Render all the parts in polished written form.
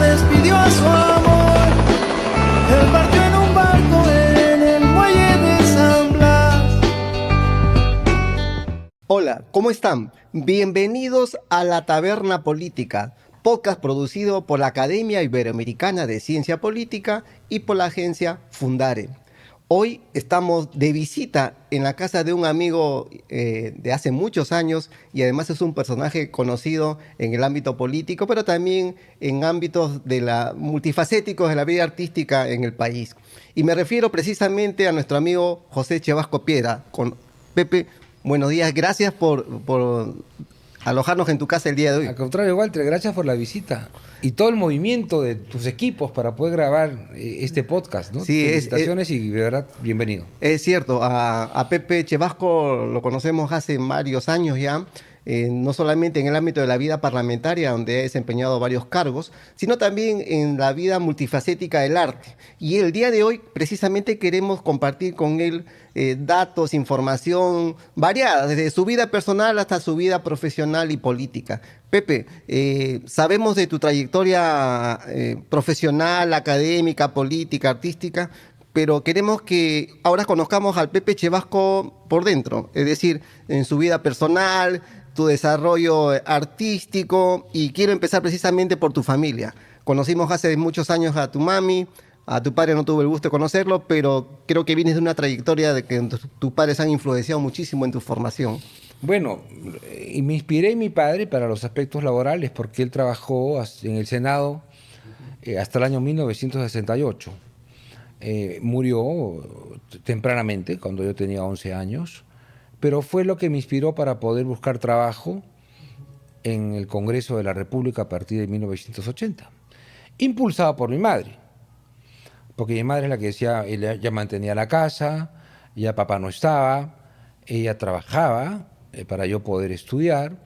despidió a su amor. Él partió en un barco en el muelle de San Blas. Hola, ¿cómo están? Bienvenidos a La Taberna Política, podcast producido por la Academia Iberoamericana de Ciencia Política y por la agencia Fundare. Hoy estamos de visita en la casa de un amigo de hace muchos años y además es un personaje conocido en el ámbito político, pero también en ámbitos multifacéticos de la vida artística en el país. Y me refiero precisamente a nuestro amigo José Chevasco Piedra. Pepe, buenos días, gracias por alojarnos en tu casa el día de hoy. Al contrario, Walter, gracias por la visita y todo el movimiento de tus equipos para poder grabar este podcast, ¿no? Sí, felicitaciones y de verdad, bienvenido. Es cierto, a Pepe Chevasco lo conocemos hace varios años ya, no solamente en el ámbito de la vida parlamentaria, donde ha desempeñado varios cargos, sino también en la vida multifacética del arte. Y el día de hoy precisamente queremos compartir con él datos, información variada, desde su vida personal hasta su vida profesional y política. Pepe, sabemos de tu trayectoria profesional, académica, política, artística, pero queremos que ahora conozcamos al Pepe Chevasco por dentro, es decir, en su vida personal, tu desarrollo artístico, y quiero empezar precisamente por tu familia. Conocimos hace muchos años a tu mami, a tu padre no tuve el gusto de conocerlo, pero creo que vienes de una trayectoria de que tus padres han influenciado muchísimo en tu formación. Bueno, y me inspiré en mi padre para los aspectos laborales porque él trabajó en el Senado hasta el año 1968. Murió tempranamente, cuando yo tenía 11 años, pero fue lo que me inspiró para poder buscar trabajo en el Congreso de la República a partir de 1980, impulsado por mi madre, porque mi madre es la que decía, ella ya mantenía la casa, ya papá no estaba, ella trabajaba para yo poder estudiar.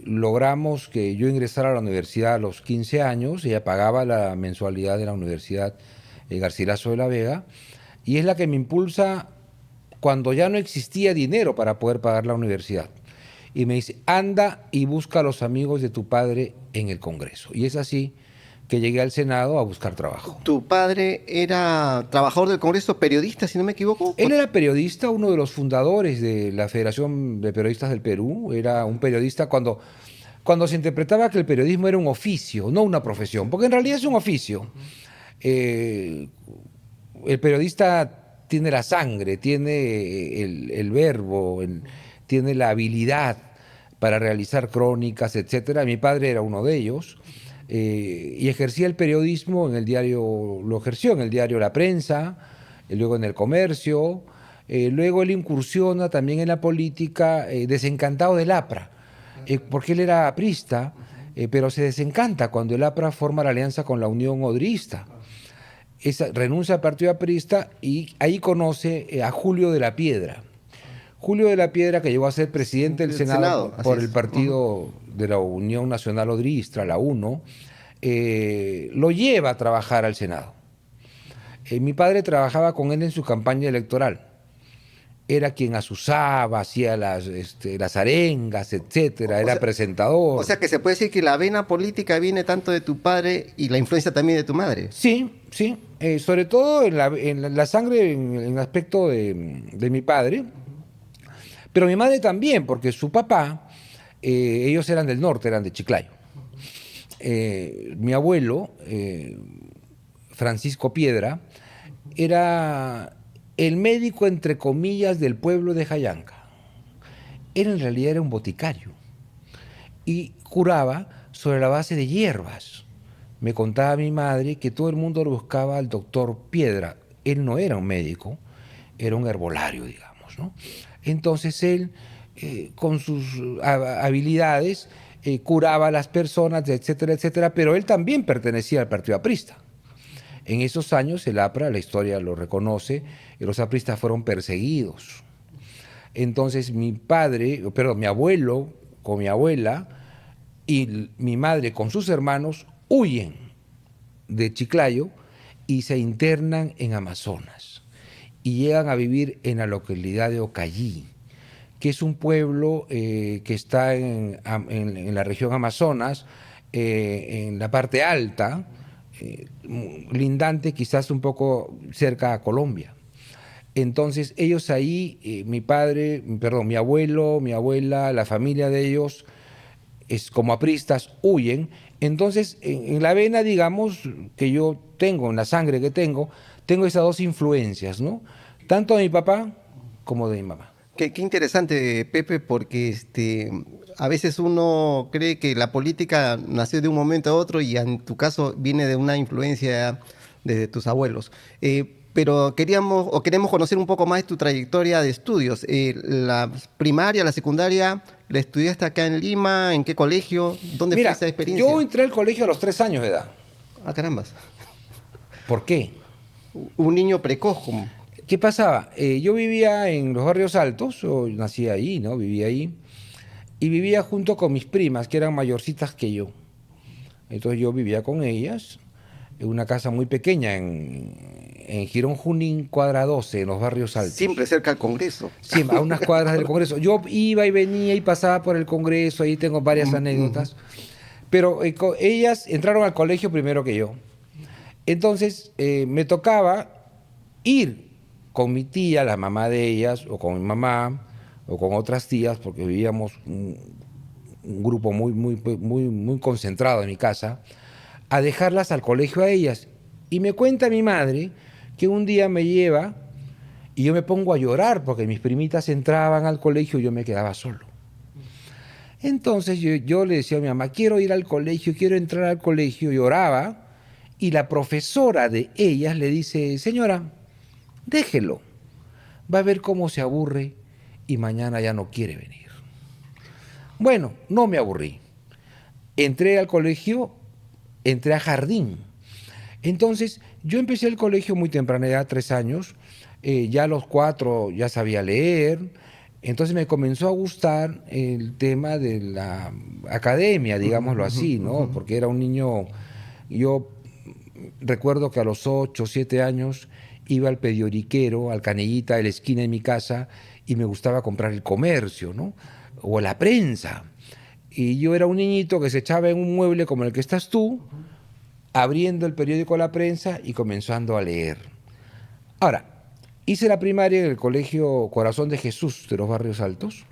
Logramos que yo ingresara a la universidad a los 15 años, ella pagaba la mensualidad de la Universidad Garcilaso de la Vega, y es la que me impulsa cuando ya no existía dinero para poder pagar la universidad. Y me dice, anda y busca a los amigos de tu padre en el Congreso. Y es así que llegué al Senado a buscar trabajo. ¿Tu padre era trabajador del Congreso, periodista, si no me equivoco? Él era periodista, uno de los fundadores de la Federación de Periodistas del Perú. Era un periodista cuando se interpretaba que el periodismo era un oficio, no una profesión, porque en realidad es un oficio. El periodista tiene la sangre, tiene el verbo, tiene la habilidad para realizar crónicas, etcétera. Mi padre era uno de ellos y ejercía el periodismo en el diario, lo ejerció en el diario La Prensa, luego en El Comercio, luego él incursiona también en la política, desencantado del APRA, porque él era aprista, pero se desencanta cuando el APRA forma la alianza con la Unión Odrista. Renuncia al partido aprista y ahí conoce a Julio de la Piedra. Julio de la Piedra, que llegó a ser presidente del Senado por el partido de la Unión Nacional Odrista, la UNO, lo lleva a trabajar al Senado. Mi padre trabajaba con él en su campaña electoral. Era quien azuzaba, hacía las arengas, etcétera, era presentador. O sea que se puede decir que la vena política viene tanto de tu padre y la influencia también de tu madre. Sí, sí, sobre todo en la sangre, en el aspecto de mi padre, pero mi madre también, porque su papá, ellos eran del norte, eran de Chiclayo. Mi abuelo, Francisco Piedra, era el médico, entre comillas, del pueblo de Jayanca. Él en realidad era un boticario y curaba sobre la base de hierbas. Me contaba mi madre que todo el mundo lo buscaba al doctor Piedra. Él no era un médico, era un herbolario, digamos, ¿no? Entonces él, con sus habilidades, curaba a las personas, etcétera, etcétera, pero él también pertenecía al partido aprista. En esos años el APRA, la historia lo reconoce, los apristas fueron perseguidos. Entonces mi abuelo con mi abuela y mi madre con sus hermanos huyen de Chiclayo y se internan en Amazonas y llegan a vivir en la localidad de Ocallí, que es un pueblo que está en la región Amazonas, en la parte alta, lindante quizás un poco cerca a Colombia. Entonces ellos ahí, mi abuelo, mi abuela, la familia de ellos, es como apristas, huyen. Entonces en la vena, digamos, que yo tengo, en la sangre que tengo esas dos influencias, ¿no? Tanto de mi papá como de mi mamá. Qué interesante, Pepe, porque a veces uno cree que la política nació de un momento a otro y en tu caso viene de una influencia de tus abuelos. Pero queremos conocer un poco más de tu trayectoria de estudios. La primaria, la secundaria, ¿la estudiaste acá en Lima? ¿En qué colegio? ¿Dónde fue Mira, esa experiencia? yo entré al colegio a los 3 años de edad. Ah, carambas. ¿Por qué? Un niño precoz. Como... ¿Qué pasaba? Yo vivía en los barrios altos, yo nací ahí, ¿no? Vivía ahí. Y vivía junto con mis primas, que eran mayorcitas que yo. Entonces yo vivía con ellas en una casa muy pequeña en Girón Junín, cuadra 12, en los barrios altos. Siempre cerca al Congreso. Sí, a unas cuadras del Congreso. Yo iba y venía y pasaba por el Congreso, ahí tengo varias anécdotas. Pero ellas entraron al colegio primero que yo. Entonces me tocaba ir con mi tía, la mamá de ellas, o con mi mamá, o con otras tías, porque vivíamos un grupo muy concentrado en mi casa, a dejarlas al colegio a ellas. Y me cuenta mi madre que un día me lleva y yo me pongo a llorar porque mis primitas entraban al colegio y yo me quedaba solo. Entonces yo le decía a mi mamá, quiero ir al colegio, quiero entrar al colegio, lloraba, y la profesora de ellas le dice, señora, déjelo, va a ver cómo se aburre y mañana ya no quiere venir. Bueno, no me aburrí. Entré al colegio, entré a jardín. Entonces, yo empecé el colegio muy temprana edad, 3 años, ya a los 4 ya sabía leer, entonces me comenzó a gustar el tema de la academia, digámoslo así, ¿no? Porque era un niño, yo recuerdo que a los 8, 7 años iba al periodiquero, al Canillita de la esquina de mi casa, y me gustaba comprar el Comercio, ¿no? O la prensa. Y yo era un niñito que se echaba en un mueble como el que estás tú, abriendo el periódico La Prensa y comenzando a leer. Ahora, hice la primaria en el Colegio Corazón de Jesús de los Barrios Altos,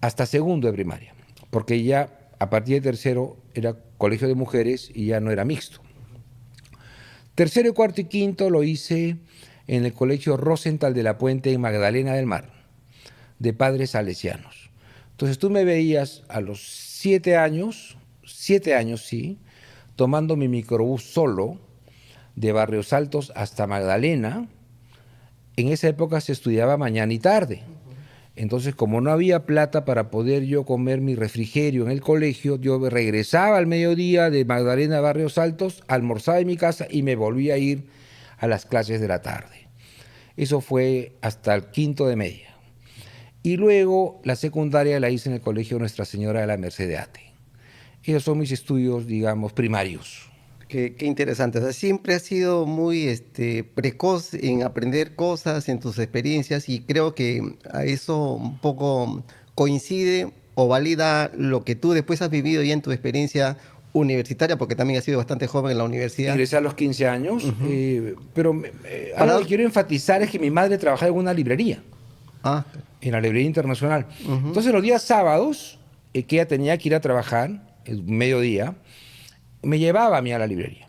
hasta segundo de primaria, porque ya a partir de tercero era colegio de mujeres y ya no era mixto. Tercero, cuarto y quinto lo hice en el Colegio Rosenthal de la Puente en Magdalena del Mar, de padres salesianos. Entonces tú me veías a los 7 años sí, tomando mi microbús solo, de Barrios Altos hasta Magdalena. En esa época se estudiaba mañana y tarde. Entonces, como no había plata para poder yo comer mi refrigerio en el colegio, yo regresaba al mediodía de Magdalena a Barrios Altos, almorzaba en mi casa y me volvía a ir a las clases de la tarde. Eso fue hasta el quinto de media. Y luego la secundaria la hice en el Colegio Nuestra Señora de la Merced de Ate. Esos son mis estudios, digamos, primarios. Qué interesante. O sea, siempre has sido muy precoz en aprender cosas, en tus experiencias, y creo que a eso un poco coincide o valida lo que tú después has vivido ya en tu experiencia universitaria, porque también has sido bastante joven en la universidad. Ingresé a los 15 años, pero algo que quiero enfatizar es que mi madre trabajaba en una librería, en la librería internacional. Entonces los días sábados, que ella tenía que ir a trabajar, el mediodía, me llevaba a mí a la librería.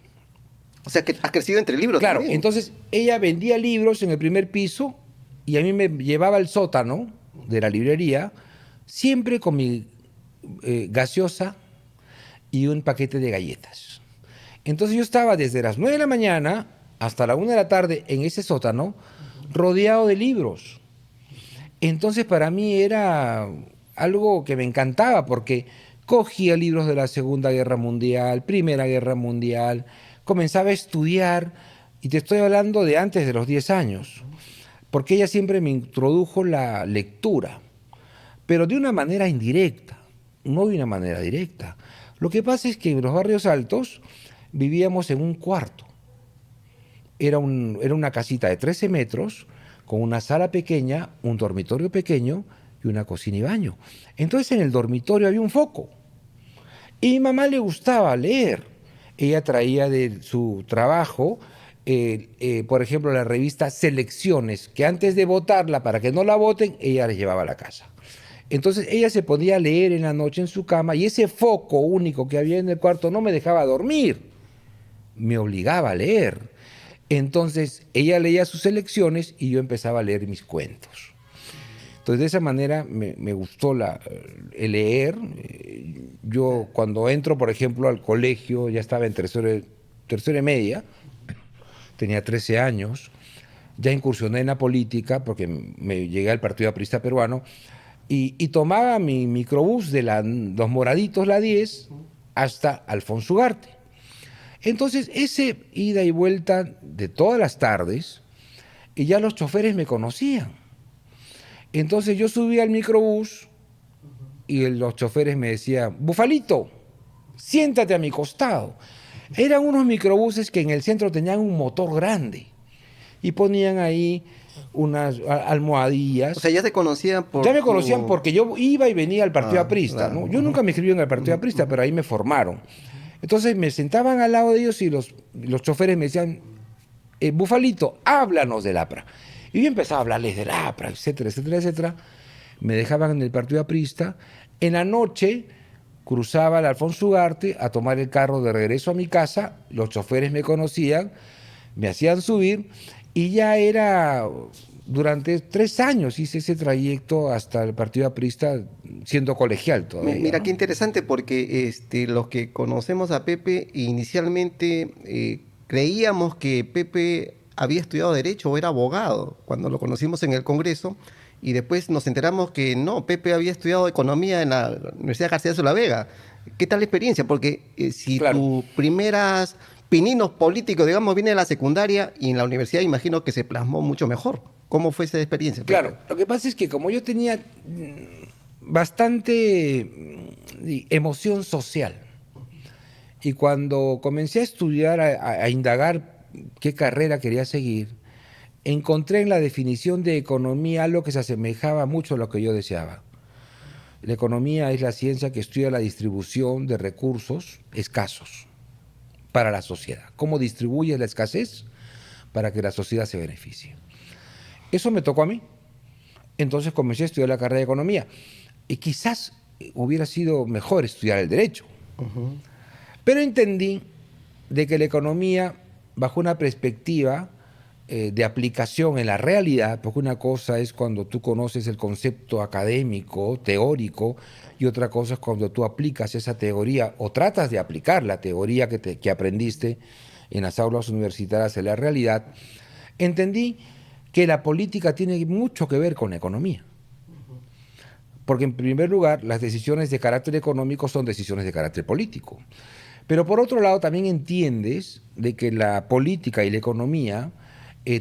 O sea, que has crecido entre libros. Claro, también. entonces ella vendía libros en el primer piso y a mí me llevaba al sótano de la librería, siempre con mi gaseosa y un paquete de galletas. Entonces yo estaba desde las 9 de la mañana hasta la 1 de la tarde en ese sótano, rodeado de libros. Entonces para mí era algo que me encantaba, porque cogía libros de la Segunda Guerra Mundial, Primera Guerra Mundial, comenzaba a estudiar, y te estoy hablando de antes de los 10 años, porque ella siempre me introdujo la lectura, pero de una manera indirecta, no de una manera directa. Lo que pasa es que en los barrios altos vivíamos en un cuarto. Era una casita de 13 metros, con una sala pequeña, un dormitorio pequeño y una cocina y baño. Entonces en el dormitorio había un foco. Y a mi mamá le gustaba leer. Ella traía de su trabajo, por ejemplo, la revista Selecciones, que antes de votarla, para que no la voten, ella la llevaba a la casa. Entonces ella se podía leer en la noche en su cama y ese foco único que había en el cuarto no me dejaba dormir, me obligaba a leer. Entonces ella leía sus selecciones y yo empezaba a leer mis cuentos. Entonces de esa manera me gustó el leer. Yo cuando entro, por ejemplo, al colegio, ya estaba en tercero y media, tenía 13 años, ya incursioné en la política porque me llegué al Partido Aprista Peruano y tomaba mi microbús de los Moraditos, la 10, hasta Alfonso Ugarte. Entonces, ese ida y vuelta de todas las tardes, y ya los choferes me conocían. Entonces yo subía al microbús y los choferes me decían, Bufalito, siéntate a mi costado. Eran unos microbuses que en el centro tenían un motor grande y ponían ahí unas almohadillas. O sea, ya te conocían por... Ya me conocían porque yo iba y venía al Partido Aprista, claro. ¿no? Yo nunca me inscribí en el Partido Aprista, pero ahí me formaron. Entonces me sentaban al lado de ellos y los choferes me decían, Bufalito, háblanos del APRA. Y yo empezaba a hablarles del APRA, etcétera, etcétera, etcétera. Me dejaban en el Partido Aprista. En la noche cruzaba el Alfonso Ugarte a tomar el carro de regreso a mi casa. Los choferes me conocían, me hacían subir y ya era... Durante 3 años hice ese trayecto hasta el Partido Aprista siendo colegial todavía. Mira, ¿no? qué interesante porque los que conocemos a Pepe inicialmente creíamos que Pepe había estudiado Derecho o era abogado cuando lo conocimos en el Congreso y después nos enteramos que no, Pepe había estudiado Economía en la Universidad Garcilaso de la Vega. ¿Qué tal la experiencia? Porque si Claro. tus primeras pininos políticos, digamos, viene de la secundaria y en la universidad imagino que se plasmó mucho mejor. ¿Cómo fue esa experiencia, Pepe? Claro, lo que pasa es que como yo tenía bastante emoción social y cuando comencé a estudiar, a indagar qué carrera quería seguir, encontré en la definición de economía algo que se asemejaba mucho a lo que yo deseaba. La economía es la ciencia que estudia la distribución de recursos escasos para la sociedad. ¿Cómo distribuye la escasez para que la sociedad se beneficie? Eso me tocó a mí. Entonces comencé a estudiar la carrera de economía. Y quizás hubiera sido mejor estudiar el derecho. Pero entendí de que la economía, bajo una perspectiva de aplicación en la realidad, porque una cosa es cuando tú conoces el concepto académico, teórico, y otra cosa es cuando tú aplicas esa teoría o tratas de aplicar la teoría que aprendiste en las aulas universitarias en la realidad, entendí que la política tiene mucho que ver con la economía. Porque en primer lugar, las decisiones de carácter económico son decisiones de carácter político. Pero por otro lado, también entiendes de que la política y la economía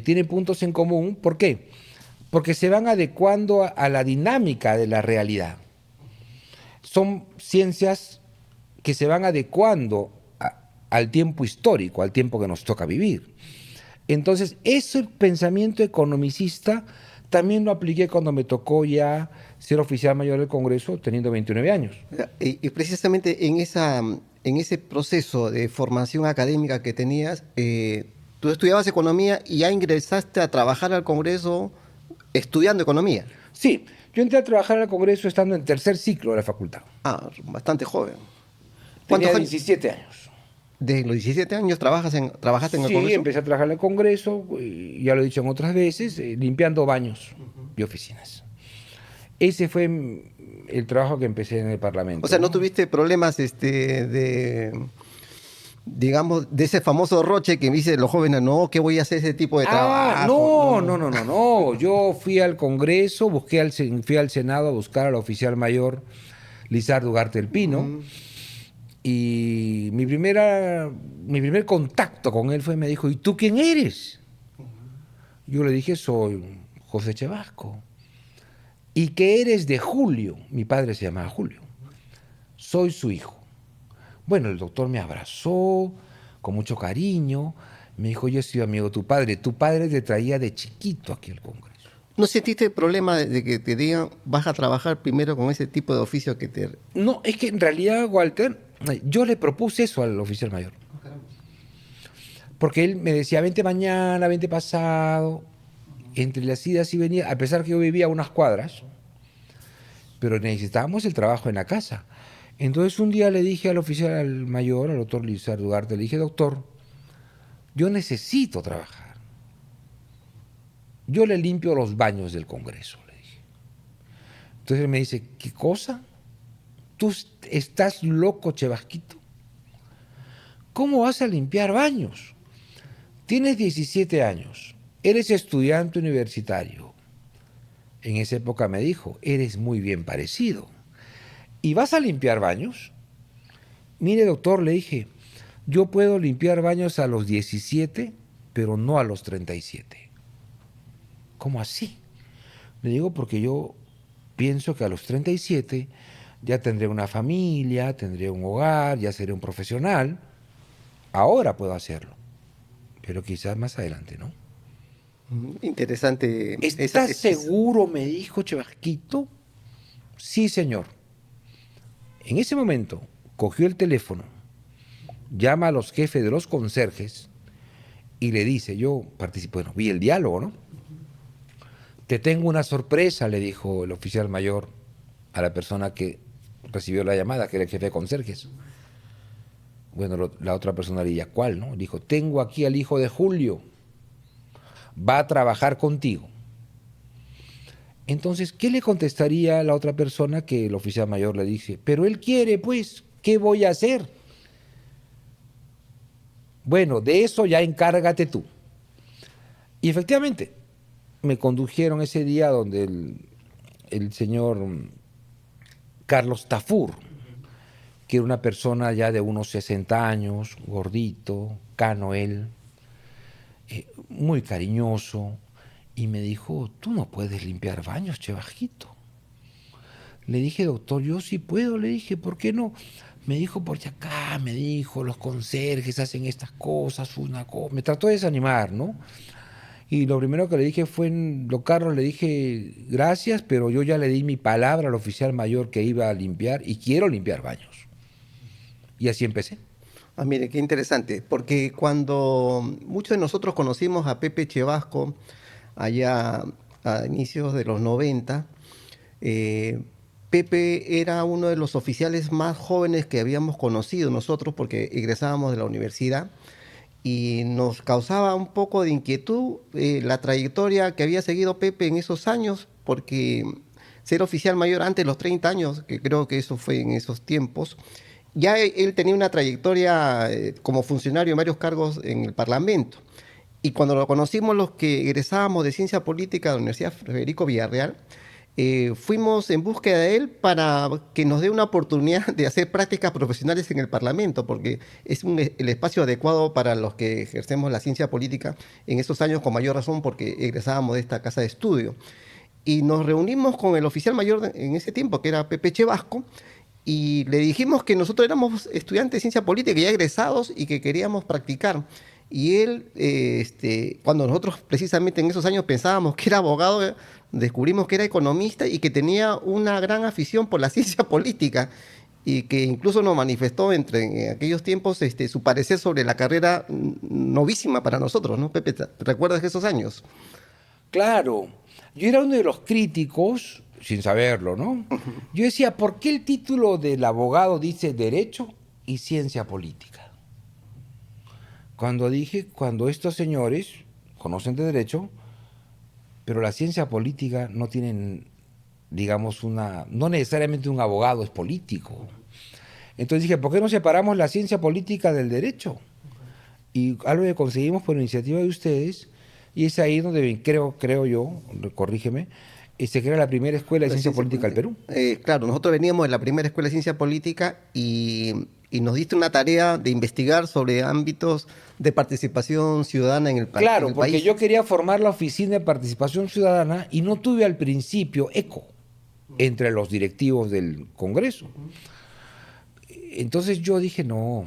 tienen puntos en común. ¿Por qué? Porque se van adecuando a la dinámica de la realidad. Son ciencias que se van adecuando al tiempo histórico, al tiempo que nos toca vivir. Entonces, ese pensamiento economicista también lo apliqué cuando me tocó ya ser oficial mayor del Congreso, teniendo 29 años. Y precisamente en ese proceso de formación académica que tenías, tú estudiabas economía y ya ingresaste a trabajar al Congreso estudiando economía. Sí, yo entré a trabajar al Congreso estando en tercer ciclo de la facultad. Ah, bastante joven. Tenía años? 17 años. Desde los 17 años trabajaste en el Sí, Congreso. empecé a trabajar en el Congreso, y ya lo he dicho en otras veces, limpiando baños y oficinas. Ese fue el trabajo que empecé en el Parlamento. O sea, ¿no tuviste problemas digamos, de ese famoso roche que me dicen los jóvenes, no, ¿qué voy a hacer ese tipo de trabajo? No. Yo fui al Congreso, fui al Senado a buscar al oficial mayor Lizardo Ugarte del Pino. Y mi primer contacto con él me dijo, ¿y tú quién eres? Yo le dije, soy José Chevasco. ¿Y qué eres de Julio? Mi padre se llamaba Julio. Soy su hijo. Bueno, el doctor me abrazó con mucho cariño. Me dijo, yo soy amigo de tu padre. Tu padre te traía de chiquito aquí al Congreso. ¿No sentiste el problema de que te digan vas a trabajar primero con ese tipo de oficio que te... No, es que en realidad, Walter, yo le propuse eso al oficial mayor. Porque él me decía, vente mañana, vente pasado. Entre las idas y venidas, a pesar que yo vivía a unas cuadras, pero necesitábamos el trabajo en la casa. Entonces un día le dije al oficial mayor, al doctor Lizardo Ugarte, le dije, doctor, yo necesito trabajar. Yo le limpio los baños del Congreso, le dije. Entonces él me dice, ¿qué cosa? ¿Tú estás loco, Chevasquito? ¿Cómo vas a limpiar baños? Tienes 17 años, eres estudiante universitario. En esa época me dijo, eres muy bien parecido. ¿Y vas a limpiar baños? Mire, doctor, le dije, yo puedo limpiar baños a los 17, pero no a los 37. ¿Cómo así? Le digo, porque yo pienso que a los 37 ya tendré una familia, tendré un hogar, ya seré un profesional. Ahora puedo hacerlo, pero quizás más adelante, ¿no? Interesante. ¿Estás seguro? Me dijo Chevasquito. Sí, señor. En ese momento cogió el teléfono, llama a los jefes de los conserjes y le dice, yo participé, bueno, vi el diálogo, ¿no? Te tengo una sorpresa, le dijo el oficial mayor a la persona que recibió la llamada, que era el jefe de conserjes. Bueno, la otra persona le diría, ¿cuál, no? Dijo, tengo aquí al hijo de Julio, va a trabajar contigo. Entonces, ¿qué le contestaría a la otra persona que el oficial mayor le dice? Pero él quiere, pues, ¿qué voy a hacer? Bueno, de eso ya encárgate tú. Y efectivamente, me condujeron ese día donde el señor Carlos Tafur, que era una persona ya de unos 60 años, gordito, cano él, muy cariñoso, y me dijo, tú no puedes limpiar baños, Chevasquito. Le dije, doctor, yo sí puedo, le dije, ¿por qué no? Me dijo, porque acá, me dijo, los conserjes hacen estas cosas, una cosa. Me trató de desanimar, ¿no? Y lo primero que le dije fue, Carlos, le dije, gracias, pero yo ya le di mi palabra al oficial mayor que iba a limpiar y quiero limpiar baños. Y así empecé. Ah, mire, qué interesante, porque cuando muchos de nosotros conocimos a Pepe Chevasco, allá a inicios de los 90, Pepe era uno de los oficiales más jóvenes que habíamos conocido nosotros porque egresábamos de la universidad y nos causaba un poco de inquietud la trayectoria que había seguido Pepe en esos años, porque ser oficial mayor antes de los 30 años, que creo que eso fue en esos tiempos, ya él tenía una trayectoria como funcionario en varios cargos en el Parlamento. Y cuando lo conocimos los que egresábamos de Ciencia Política de la Universidad Federico Villarreal, fuimos en búsqueda de él para que nos dé una oportunidad de hacer prácticas profesionales en el Parlamento, porque es el espacio adecuado para los que ejercemos la ciencia política en esos años, con mayor razón porque egresábamos de esta casa de estudio. Y nos reunimos con el oficial mayor en ese tiempo, que era Pepe Chevasco, y le dijimos que nosotros éramos estudiantes de ciencia política, ya egresados, y que queríamos practicar. Y él, cuando nosotros precisamente en esos años pensábamos que era abogado, descubrimos que era economista y que tenía una gran afición por la ciencia política y que incluso nos manifestó en aquellos tiempos su parecer sobre la carrera novísima para nosotros, ¿no, Pepe? ¿Te recuerdas esos años? Claro, yo era uno de los críticos, sin saberlo, ¿no? Yo decía, ¿por qué el título del abogado dice Derecho y Ciencia Política? Cuando estos señores conocen de Derecho, pero la ciencia política no tienen, digamos, no necesariamente un abogado es político. Entonces dije, ¿por qué no separamos la ciencia política del derecho? Y algo que conseguimos por iniciativa de ustedes, y es ahí donde creo yo, corrígeme, se crea la primera escuela de ciencia política del Perú. Claro, nosotros veníamos de la primera escuela de ciencia política y nos diste una tarea de investigar sobre ámbitos de participación ciudadana en el país. Claro, porque yo quería formar la oficina de participación ciudadana y no tuve al principio eco entre los directivos del Congreso. Entonces yo dije, no,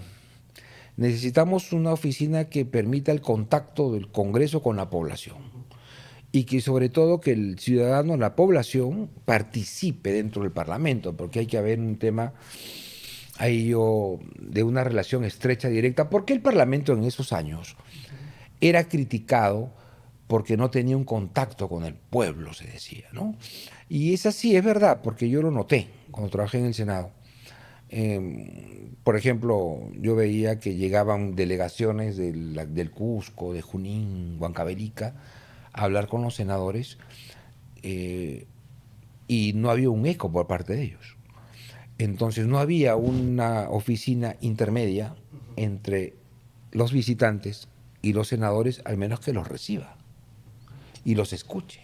necesitamos una oficina que permita el contacto del Congreso con la población. y que sobre todo que el ciudadano, la población, participe dentro del Parlamento, porque hay que haber un tema ahí de una relación estrecha, directa, porque el Parlamento en esos años era criticado porque no tenía un contacto con el pueblo, se decía, ¿no? Y es así, es verdad, porque yo lo noté cuando trabajé en el Senado. Por ejemplo, yo veía que llegaban delegaciones del Cusco, de Junín, Huancavelica, a hablar con los senadores y no había un eco por parte de ellos. Entonces no había una oficina intermedia entre los visitantes y los senadores, al menos que los reciba y los escuche.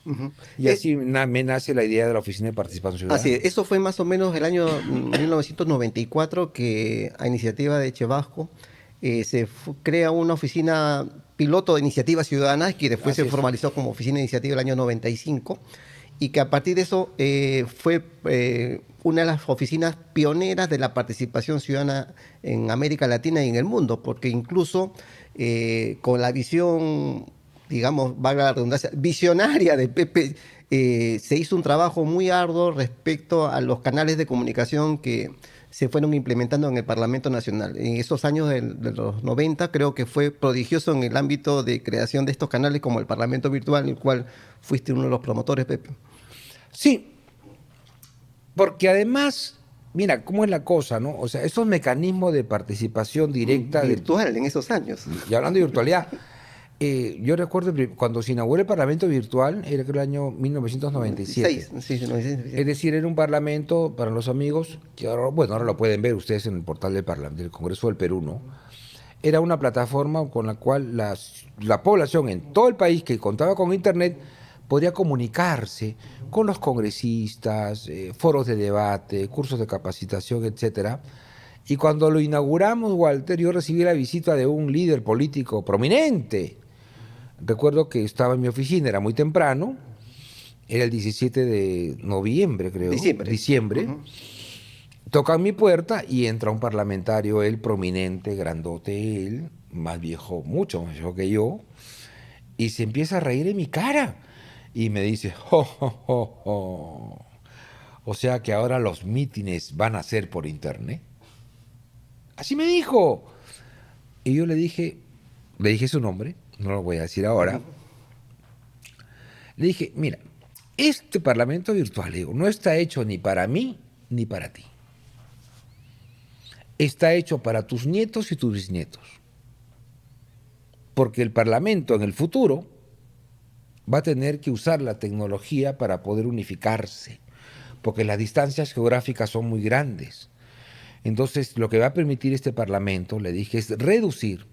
Ujú. Y así me nace la idea de la Oficina de Participación Ciudadana. Así es, eso fue más o menos el año 1994 que a iniciativa de Chevasco crea una oficina piloto de iniciativas ciudadanas que después Así se es. formalizó como oficina de iniciativa el año 95 y que a partir de eso fue una de las oficinas pioneras de la participación ciudadana en América Latina y en el mundo, porque incluso con la visión, digamos, valga la redundancia, visionaria de Pepe, se hizo un trabajo muy arduo respecto a los canales de comunicación que se fueron implementando en el Parlamento Nacional. En esos años de los 90 creo que fue prodigioso en el ámbito de creación de estos canales como el Parlamento Virtual, el cual fuiste uno de los promotores, Pepe. Sí, porque además, mira, cómo es la cosa, ¿no? O sea, esos mecanismos de participación directa Virtual en esos años. y hablando de virtualidad, yo recuerdo cuando se inauguró el Parlamento Virtual, era creo el año 1997. Sí, 96. Es decir, era un parlamento para los amigos, que ahora, bueno, ahora lo pueden ver ustedes en el portal del Congreso del Perú, ¿no? Era una plataforma con la cual la población en todo el país que contaba con internet podría comunicarse con los congresistas, foros de debate, cursos de capacitación, etcétera. Y cuando lo inauguramos, Walter, yo recibí la visita de un líder político prominente. Recuerdo que estaba en mi oficina, era muy temprano, era el 17 de noviembre, creo. Diciembre. Uh-huh. Tocan mi puerta y entra un parlamentario, él prominente, grandote, él, más viejo, mucho más viejo que yo, y se empieza a reír en mi cara. Y me dice, ¡oh, oh, oh, oh! O sea que ahora los mítines van a ser por internet. Así me dijo. Y yo le dije su nombre, no lo voy a decir ahora. Le dije, mira, este parlamento virtual, digo, no está hecho ni para mí ni para ti. Está hecho para tus nietos y tus bisnietos. Porque el parlamento en el futuro va a tener que usar la tecnología para poder unificarse, porque las distancias geográficas son muy grandes. Entonces, lo que va a permitir este Parlamento, le dije, es reducir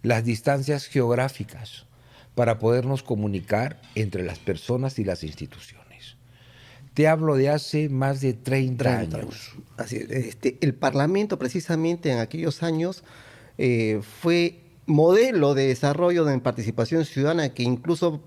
las distancias geográficas para podernos comunicar entre las personas y las instituciones. Te hablo de hace más de 30 años. Así es, el Parlamento, precisamente en aquellos años, fue modelo de desarrollo de participación ciudadana que incluso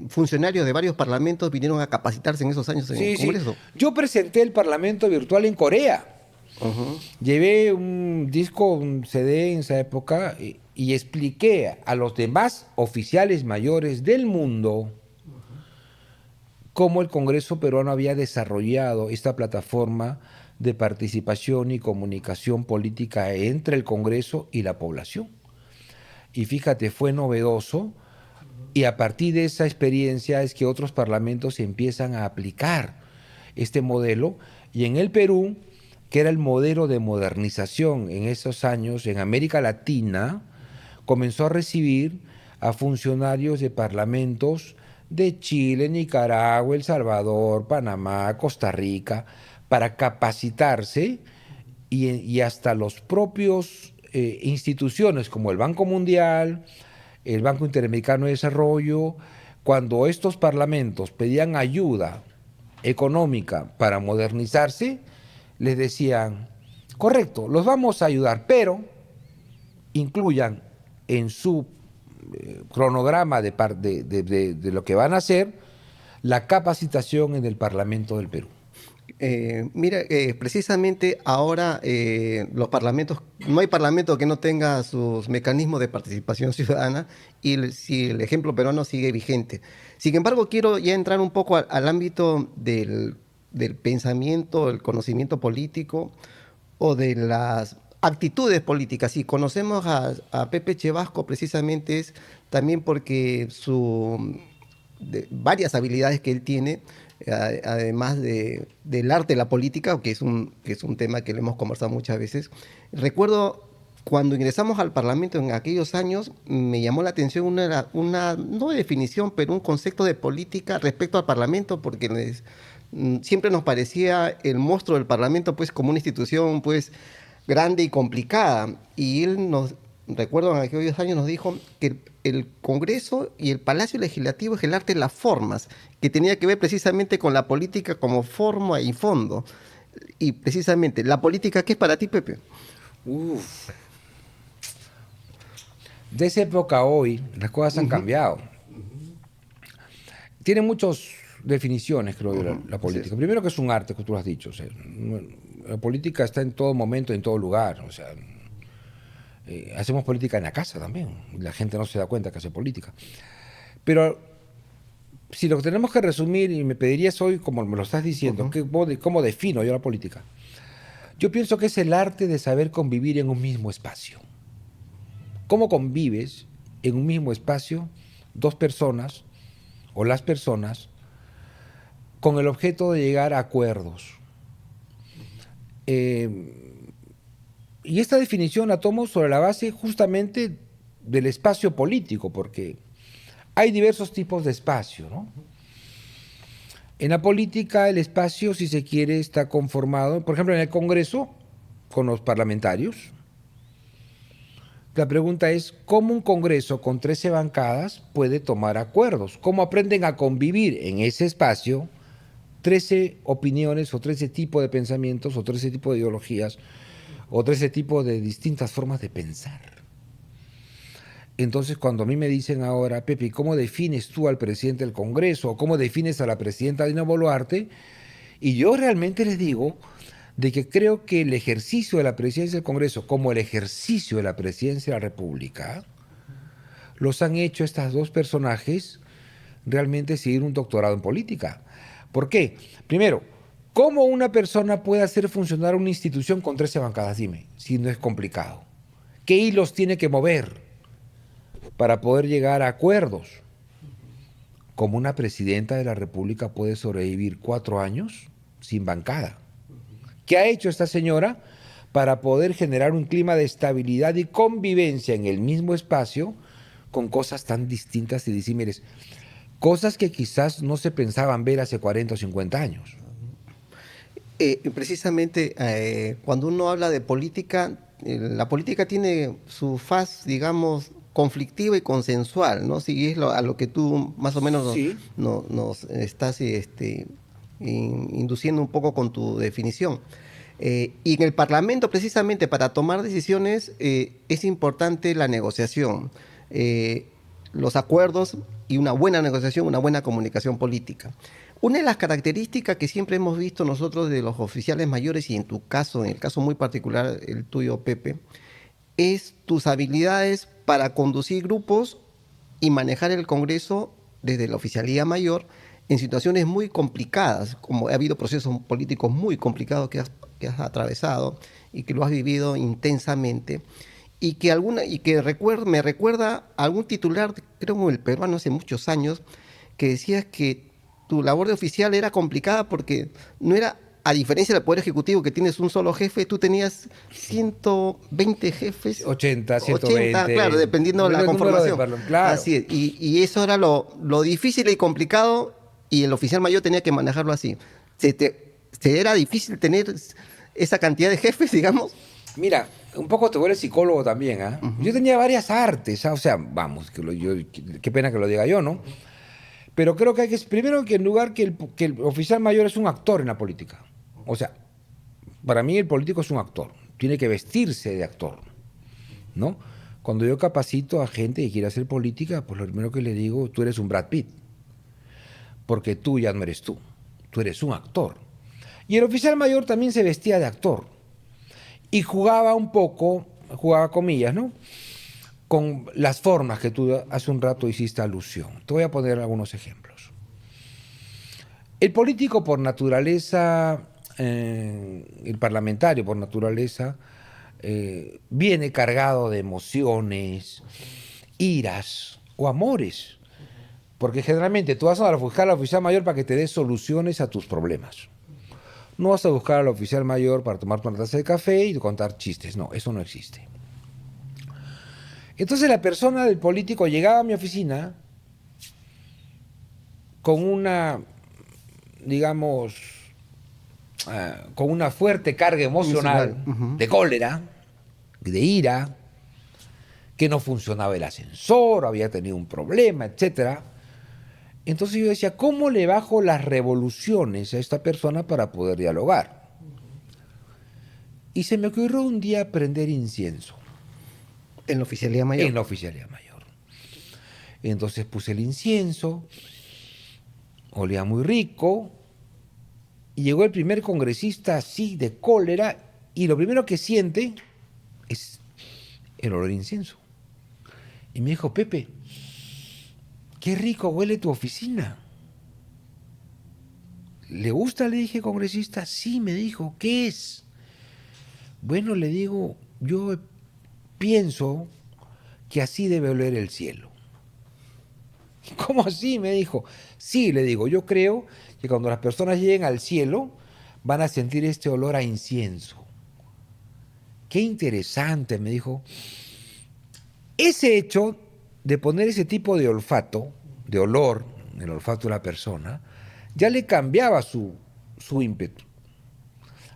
funcionarios de varios parlamentos vinieron a capacitarse en esos años en el Congreso. Sí. Yo presenté el Parlamento Virtual en Corea. Uh-huh. Llevé un disco, un CD en esa época y expliqué a los demás oficiales mayores del mundo cómo el Congreso peruano había desarrollado esta plataforma de participación y comunicación política entre el Congreso y la población. Y fíjate, fue novedoso y a partir de esa experiencia es que otros parlamentos empiezan a aplicar este modelo y en el Perú, que era el modelo de modernización en esos años en América Latina, comenzó a recibir a funcionarios de parlamentos de Chile, Nicaragua, El Salvador, Panamá, Costa Rica, para capacitarse y hasta los propios instituciones como el Banco Mundial, el Banco Interamericano de Desarrollo, cuando estos parlamentos pedían ayuda económica para modernizarse, les decían, correcto, los vamos a ayudar, pero incluyan en su cronograma de lo que van a hacer la capacitación en el Parlamento del Perú. Mira, precisamente ahora los parlamentos, no hay parlamento que no tenga sus mecanismos de participación ciudadana y si el ejemplo peruano sigue vigente. Sin embargo, quiero ya entrar un poco al ámbito del pensamiento, el conocimiento político o de las actitudes políticas. Si conocemos a Pepe Chevasco, precisamente es también porque varias habilidades que él tiene, además del arte de la política, que es un tema que le hemos conversado muchas veces. Recuerdo cuando ingresamos al Parlamento en aquellos años, me llamó la atención no definición, pero un concepto de política respecto al Parlamento, porque siempre nos parecía el monstruo del Parlamento pues como una institución pues grande y complicada. Y recuerdo en aquellos años nos dijo que el Congreso y el Palacio Legislativo es el arte de las formas, que tenía que ver precisamente con la política como forma y fondo. Y precisamente, ¿la política qué es para ti, Pepe? Uf. De esa época a hoy, las cosas han cambiado. Tiene muchas definiciones, creo yo, la política. Sí. Primero que es un arte, que tú lo has dicho. O sea, la política está en todo momento, en todo lugar. O sea, hacemos política en la casa también. La gente no se da cuenta que hace política. Pero si lo que tenemos que resumir, y me pedirías hoy, como me lo estás diciendo, ¿cómo defino yo la política? Yo pienso que es el arte de saber convivir en un mismo espacio. ¿Cómo convives en un mismo espacio dos personas o las personas con el objeto de llegar a acuerdos? Y esta definición la tomo sobre la base justamente del espacio político, porque hay diversos tipos de espacio, ¿no? En la política el espacio, si se quiere, está conformado, por ejemplo, en el Congreso, con los parlamentarios. La pregunta es, ¿cómo un Congreso con 13 bancadas puede tomar acuerdos? ¿Cómo aprenden a convivir en ese espacio 13 opiniones o 13 tipos de pensamientos o 13 tipos de ideologías o 13 tipos de distintas formas de pensar? Entonces, cuando a mí me dicen ahora, Pepe, ¿cómo defines tú al presidente del Congreso? ¿O cómo defines a la presidenta Dina Boluarte? Y yo realmente les digo de que creo que el ejercicio de la presidencia del Congreso, como el ejercicio de la presidencia de la República, los han hecho estas dos personajes realmente seguir un doctorado en política. ¿Por qué? Primero, ¿cómo una persona puede hacer funcionar una institución con 13 bancadas? Dime, si no es complicado. ¿Qué hilos tiene que mover para poder llegar a acuerdos? ¿Cómo una presidenta de la República puede sobrevivir 4 años sin bancada? ¿Qué ha hecho esta señora para poder generar un clima de estabilidad y convivencia en el mismo espacio con cosas tan distintas y disímiles? Cosas que quizás no se pensaban ver hace 40 o 50 años. Precisamente, cuando uno habla de política, la política tiene su faz, digamos, conflictiva y consensual, ¿no? Si es a lo que tú más o menos Sí. nos estás induciendo un poco con tu definición. Y en el Parlamento, precisamente para tomar decisiones, es importante la negociación, los acuerdos y una buena negociación, una buena comunicación política. Una de las características que siempre hemos visto nosotros de los oficiales mayores, y en tu caso, en el caso muy particular, el tuyo, Pepe, es tus habilidades para conducir grupos y manejar el Congreso desde la oficialía mayor en situaciones muy complicadas, como ha habido procesos políticos muy complicados que has atravesado y que lo has vivido intensamente, y que me recuerda a algún titular, creo en el peruano hace muchos años, que decías que tu labor de oficial era complicada porque no era, a diferencia del Poder Ejecutivo que tienes un solo jefe, tú tenías 120 jefes. 80, 120. Claro, dependiendo de la conformación. Claro. Así es, y eso era lo difícil y complicado, y el oficial mayor tenía que manejarlo así. ¿Se era difícil tener esa cantidad de jefes, digamos? Mira, un poco te vuelves psicólogo también, ¿ah? Yo tenía varias artes, ¿ah? O sea, vamos, qué pena que lo diga yo, ¿no? Pero creo que hay que, primero que en lugar que el oficial mayor es un actor en la política. O sea, para mí el político es un actor, tiene que vestirse de actor, ¿no? Cuando yo capacito a gente que quiere hacer política, pues lo primero que le digo, tú eres un Brad Pitt, porque tú ya no eres tú eres un actor. Y el oficial mayor también se vestía de actor y jugaba un poco, jugaba comillas, ¿no? Con las formas que tú hace un rato hiciste alusión. Te voy a poner algunos ejemplos. El político por naturaleza, el parlamentario por naturaleza, viene cargado de emociones, iras o amores. Porque generalmente tú vas a buscar al oficial mayor para que te dé soluciones a tus problemas. No vas a buscar al oficial mayor para tomarte una taza de café y contar chistes. No, eso no existe. Entonces la persona del político llegaba a mi oficina con una, digamos, con una fuerte carga emocional, de cólera, de ira, que no funcionaba el ascensor, había tenido un problema, etcétera. Entonces yo decía, ¿cómo le bajo las revoluciones a esta persona para poder dialogar? Y se me ocurrió un día prender incienso. En la oficialía mayor. En la oficialía mayor. Entonces puse el incienso, olía muy rico, y llegó el primer congresista así de cólera, y lo primero que siente es el olor a incienso. Y me dijo, Pepe, qué rico huele tu oficina. ¿Le gusta? Le dije, congresista. Sí, me dijo, ¿qué es? Bueno, le digo, yo pienso que así debe oler el cielo. ¿Cómo así? Me dijo. Sí, le digo, yo creo que cuando las personas lleguen al cielo van a sentir este olor a incienso. Qué interesante, me dijo. Ese hecho de poner ese tipo de olfato, de olor, el olfato de la persona, ya le cambiaba su ímpetu.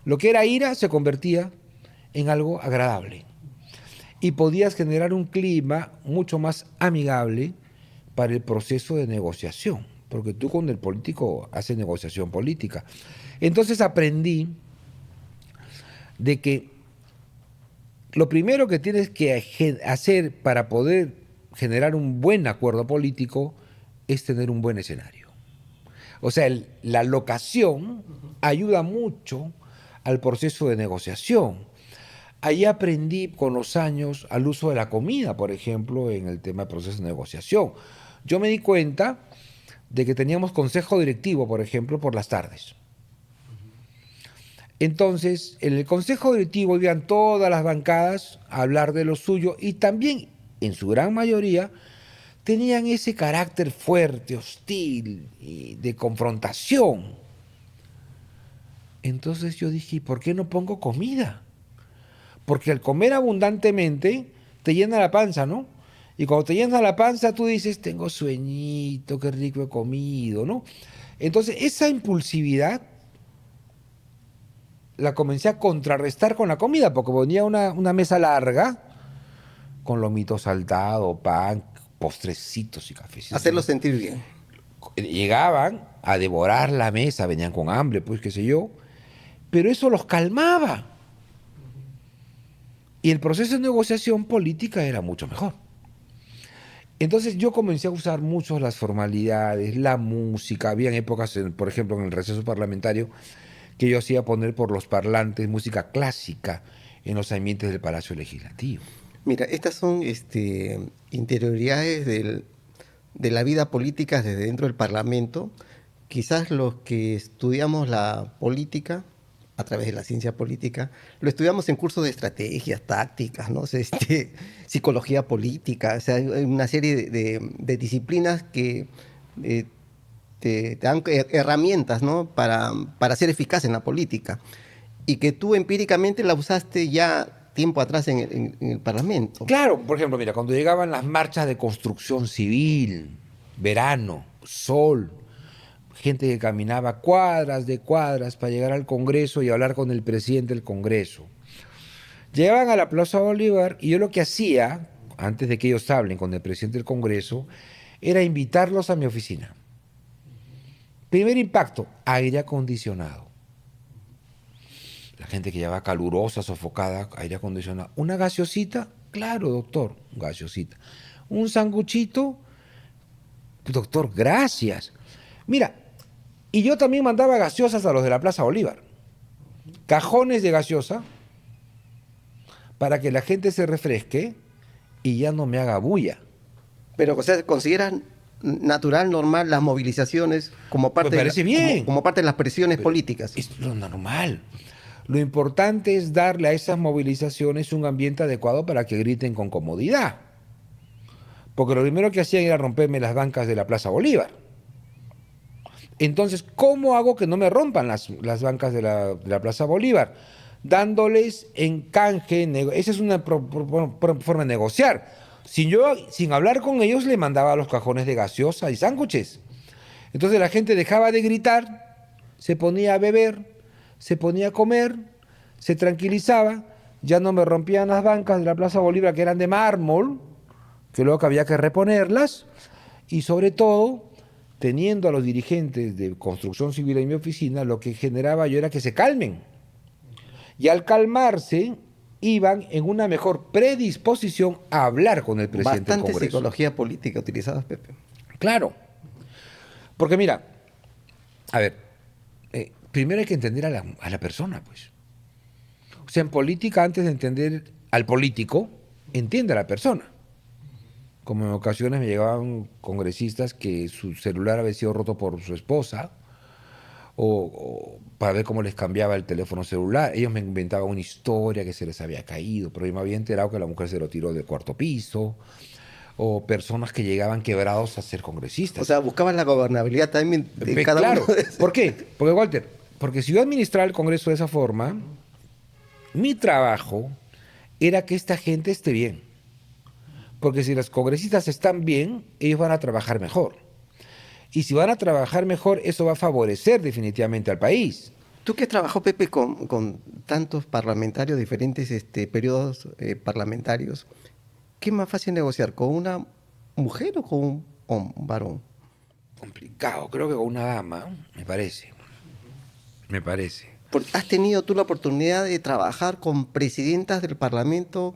Lo que era ira se convertía en algo agradable. Y podías generar un clima mucho más amigable para el proceso de negociación, porque tú con el político haces negociación política. Entonces aprendí de que lo primero que tienes que hacer para poder generar un buen acuerdo político es tener un buen escenario. O sea, la locación ayuda mucho al proceso de negociación. Ahí aprendí con los años al uso de la comida, por ejemplo, en el tema del proceso de negociación. Yo me di cuenta de que teníamos consejo directivo, por ejemplo, por las tardes. Entonces, en el consejo directivo iban todas las bancadas a hablar de lo suyo y también, en su gran mayoría, tenían ese carácter fuerte, hostil y de confrontación. Entonces yo dije, ¿por qué no pongo comida? Porque al comer abundantemente te llena la panza, ¿no? Y cuando te llena la panza tú dices, tengo sueñito, qué rico he comido, ¿no? Entonces esa impulsividad la comencé a contrarrestar con la comida, porque ponía una mesa larga, con lomito saltado, pan, postrecitos y cafecitos. Hacerlo sentir bien. Llegaban a devorar la mesa, venían con hambre, pues qué sé yo, pero eso los calmaba. Y el proceso de negociación política era mucho mejor. Entonces yo comencé a usar mucho las formalidades, la música. Habían épocas, por ejemplo, en el receso parlamentario, que yo hacía poner por los parlantes música clásica en los ambientes del Palacio Legislativo. Mira, estas son interioridades de la vida política desde dentro del Parlamento. Quizás los que estudiamos la política a través de la ciencia política, lo estudiamos en cursos de estrategias, tácticas, ¿no? O sea, psicología política, o sea, hay una serie de disciplinas que te dan herramientas, ¿no? para ser eficaz en la política y que tú empíricamente la usaste ya tiempo atrás en el Parlamento. Claro, por ejemplo, mira, cuando llegaban las marchas de construcción civil, verano, sol, gente que caminaba cuadras de cuadras para llegar al Congreso y hablar con el presidente del Congreso. Llegaban a la Plaza Bolívar y yo lo que hacía, antes de que ellos hablen con el presidente del Congreso, era invitarlos a mi oficina. Primer impacto, aire acondicionado. La gente que lleva calurosa, sofocada, aire acondicionado. ¿Una gaseosita? Claro, doctor, gaseosita. ¿Un sanguchito? Doctor, gracias. Mira, y yo también mandaba gaseosas a los de la Plaza Bolívar. cajones de gaseosa para que la gente se refresque y ya no me haga bulla. Pero, o sea, ¿consideras natural, normal las movilizaciones como parte, Me parece bien. como parte de las presiones políticas? Es lo normal. Lo importante es darle a esas movilizaciones un ambiente adecuado para que griten con comodidad. Porque lo primero que hacían era romperme las bancas de la Plaza Bolívar. Entonces, ¿cómo hago que no me rompan las bancas de la Plaza Bolívar? Dándoles en canje, esa es una forma de negociar. Sin hablar con ellos, le mandaba los cajones de gaseosa y sándwiches. Entonces la gente dejaba de gritar, se ponía a beber, se ponía a comer, se tranquilizaba, ya no me rompían las bancas de la Plaza Bolívar que eran de mármol, que luego había que reponerlas, y sobre todo, teniendo a los dirigentes de construcción civil en mi oficina, lo que generaba yo era que se calmen. Y al calmarse, iban en una mejor predisposición a hablar con el presidente del Bastante Congreso. psicología política utilizada, Pepe. Claro. Porque mira, a ver, primero hay que entender a la persona, pues. O sea, en política, antes de entender al político, entiende a la persona. Como en ocasiones me llegaban congresistas que su celular había sido roto por su esposa, o para ver cómo les cambiaba el teléfono celular. Ellos me inventaban una historia que se les había caído, pero yo me había enterado que la mujer se lo tiró del cuarto piso, o personas que llegaban quebrados a ser congresistas. O sea, buscaban la gobernabilidad también de cada Claro. uno. ¿Por qué? Porque, Walter, porque si yo administraba el Congreso de esa forma, mi trabajo era que esta gente esté bien. Porque si los congresistas están bien, ellos van a trabajar mejor. Y si van a trabajar mejor, eso va a favorecer definitivamente al país. Tú que has trabajado, Pepe, con tantos parlamentarios, diferentes periodos parlamentarios, ¿qué es más fácil negociar? ¿Con una mujer o con un varón? Complicado, creo que con una dama, me parece. Me parece. ¿Has tenido tú la oportunidad de trabajar con presidentas del Parlamento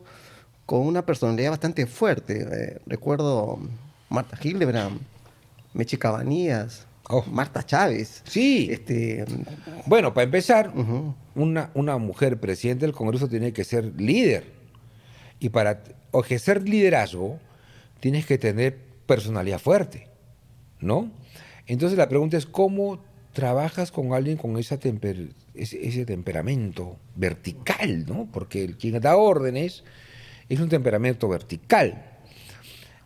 con una personalidad bastante fuerte? Recuerdo Marta Hildebrand, Meche Cabanías, Oh. Marta Chávez. Sí. Este, Bueno, para empezar, ujú. una mujer presidente del Congreso tiene que ser líder. Y para ejercer liderazgo, tienes que tener personalidad fuerte, ¿no? Entonces la pregunta es, ¿cómo trabajas con alguien con ese temperamento vertical, ¿no? Porque quien da órdenes es un temperamento vertical.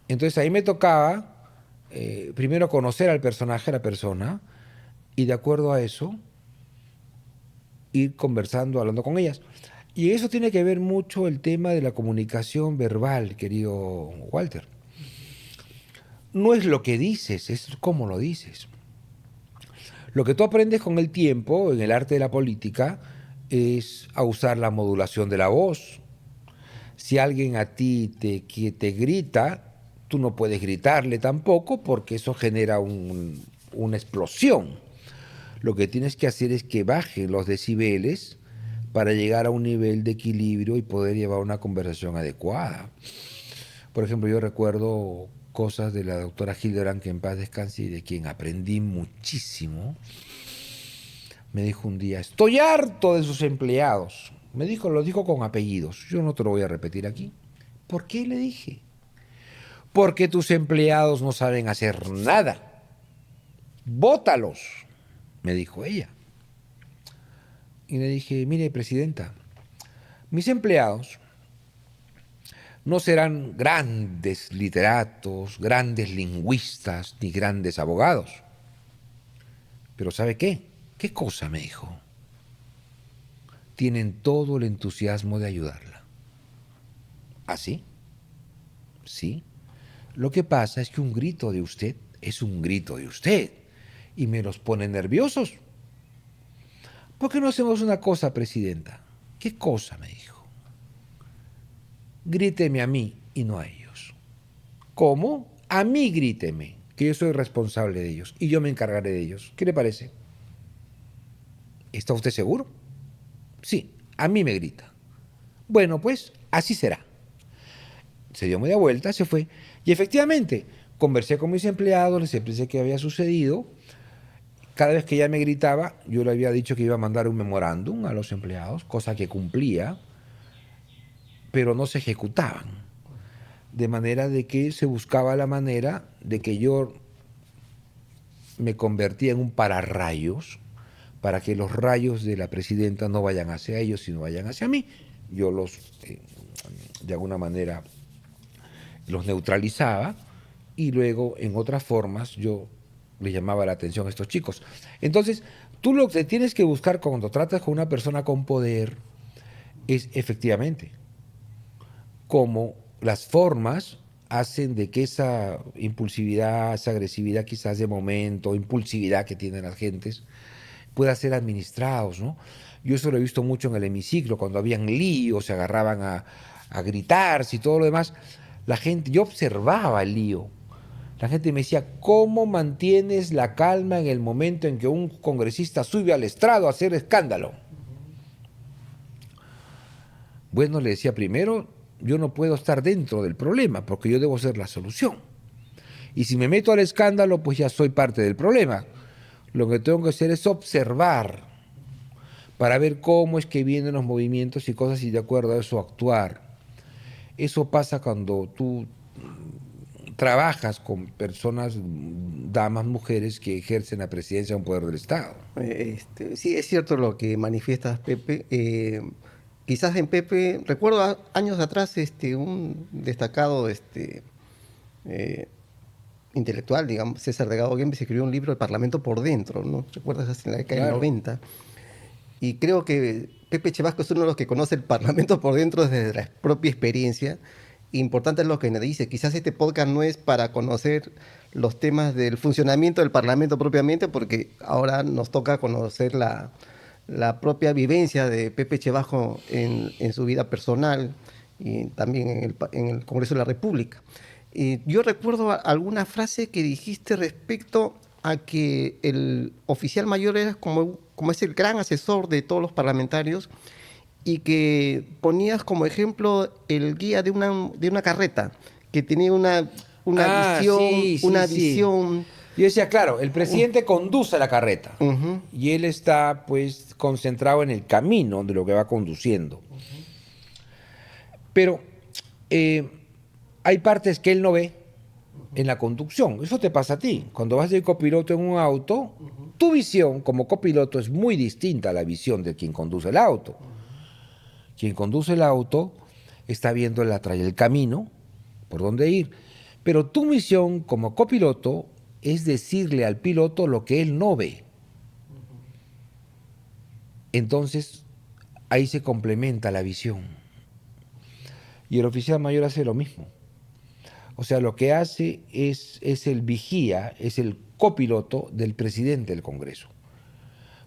Entonces ahí me tocaba primero conocer al personaje, a la persona, y de acuerdo a eso, ir conversando, hablando con ellas. Y eso tiene que ver mucho el tema de la comunicación verbal, querido Walter. No es lo que dices, es cómo lo dices. Lo que tú aprendes con el tiempo, en el arte de la política, es a usar la modulación de la voz. Si alguien a ti te grita, tú no puedes gritarle tampoco porque eso genera una explosión. Lo que tienes que hacer es que bajen los decibeles para llegar a un nivel de equilibrio y poder llevar una conversación adecuada. Por ejemplo, yo recuerdo cosas de la doctora Hildebrand, que en paz descanse, y de quien aprendí muchísimo. Me dijo un día, estoy harto de sus empleados. Lo dijo con apellidos. Yo no te lo voy a repetir aquí. ¿Por qué? Le dije. Porque tus empleados no saben hacer nada. Bótalos, me dijo ella. Y le dije, mire, presidenta, mis empleados no serán grandes literatos, grandes lingüistas, ni grandes abogados. Pero ¿sabe qué? ¿Qué cosa? Me dijo. Tienen todo el entusiasmo de ayudarla. ¿Ah, sí? Sí. Lo que pasa es que un grito de usted es un grito de usted y me los pone nerviosos. ¿Por qué no hacemos una cosa, presidenta? ¿Qué cosa? Me dijo. Gríteme a mí y no a ellos. ¿Cómo? A mí gríteme, que yo soy responsable de ellos y yo me encargaré de ellos. ¿Qué le parece? ¿Está usted seguro? Sí, a mí me grita. Bueno, pues así será. Se dio media vuelta, se fue. Y efectivamente, conversé con mis empleados, les expliqué qué había sucedido. cada vez que ella me gritaba, yo le había dicho que iba a mandar un memorándum a los empleados, cosa que cumplía, pero no se ejecutaban. De manera de que se buscaba la manera de que yo me convertía en un pararrayos para que los rayos de la presidenta no vayan hacia ellos, sino vayan hacia mí. Yo los, de alguna manera, los neutralizaba y luego en otras formas yo le llamaba la atención a estos chicos. Entonces, tú lo que tienes que buscar cuando tratas con una persona con poder es efectivamente cómo las formas hacen de que esa impulsividad, esa agresividad quizás de momento, impulsividad que tienen las gentes, pueda ser administrados, ¿no? Yo eso lo he visto mucho en el hemiciclo, cuando habían líos, se agarraban a gritarse y todo lo demás. La gente, yo observaba el lío. La gente me decía, ¿cómo mantienes la calma en el momento en que un congresista sube al estrado a hacer escándalo? Bueno, le decía, primero, yo no puedo estar dentro del problema, porque yo debo ser la solución. Y si me meto al escándalo, pues ya soy parte del problema. Lo que tengo que hacer es observar para ver cómo es que vienen los movimientos y cosas y de acuerdo a eso actuar. Eso pasa cuando tú trabajas con personas, damas, mujeres que ejercen la presidencia de un poder del Estado. Sí, es cierto lo que manifiestas, Pepe. Quizás en Pepe, recuerdo años atrás, un destacado intelectual, digamos, César Delgado Guembes, escribió un libro, El Parlamento por Dentro, ¿no? ¿Recuerdas? En la década del 90. Y creo que Pepe Chevasco es uno de los que conoce el Parlamento por dentro desde la propia experiencia. Importante es lo que nos dice. Quizás este podcast no es para conocer los temas del funcionamiento del Parlamento propiamente, porque ahora nos toca conocer la propia vivencia de Pepe Chevasco en su vida personal y también en el Congreso de la República. Yo recuerdo alguna frase que dijiste respecto a que el oficial mayor era como es el gran asesor de todos los parlamentarios y que ponías como ejemplo el guía de una carreta que tenía una visión, visión. Yo decía, claro, el presidente conduce la carreta y él está pues concentrado en el camino de lo que va conduciendo. Pero hay partes que él no ve en la conducción. Eso te pasa a ti. Cuando vas de copiloto en un auto, tu visión como copiloto es muy distinta a la visión de quien conduce el auto. Quien conduce el auto está viendo el camino, por dónde ir. Pero tu misión como copiloto es decirle al piloto lo que él no ve. Entonces, ahí se complementa la visión. Y el oficial mayor hace lo mismo. O sea, lo que hace es el vigía, es el copiloto del presidente del Congreso.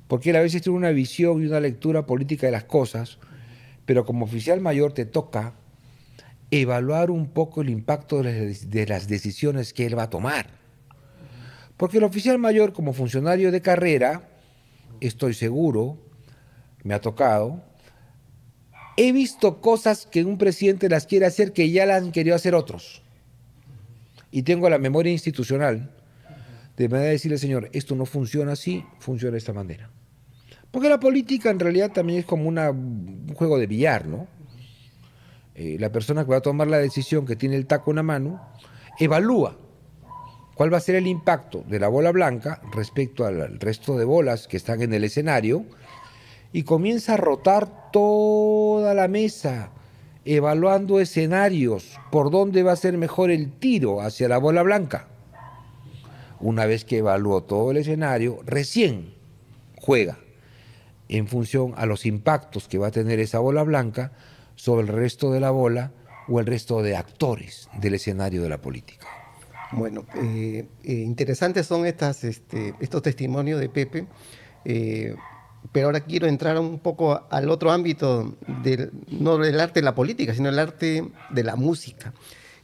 Porque él a veces tiene una visión y una lectura política de las cosas, pero como oficial mayor te toca evaluar un poco el impacto de las decisiones que él va a tomar. Porque el oficial mayor, como funcionario de carrera, estoy seguro, me ha tocado, he visto cosas que un presidente las quiere hacer que ya las han querido hacer otros. Y tengo la memoria institucional de manera de decirle, señor, esto no funciona así, funciona de esta manera. Porque la política en realidad también es como un juego de billar, ¿no? La persona que va a tomar la decisión, que tiene el taco en la mano, evalúa cuál va a ser el impacto de la bola blanca respecto al resto de bolas que están en el escenario y comienza a rotar toda la mesa, evaluando escenarios, por dónde va a ser mejor el tiro hacia la bola blanca. Una vez que evaluó todo el escenario, recién juega en función a los impactos que va a tener esa bola blanca sobre el resto de la bola o el resto de actores del escenario de la política. Bueno, interesantes son estos testimonios de Pepe, pero ahora quiero entrar un poco al otro ámbito, no del arte de la política, sino el arte de la música.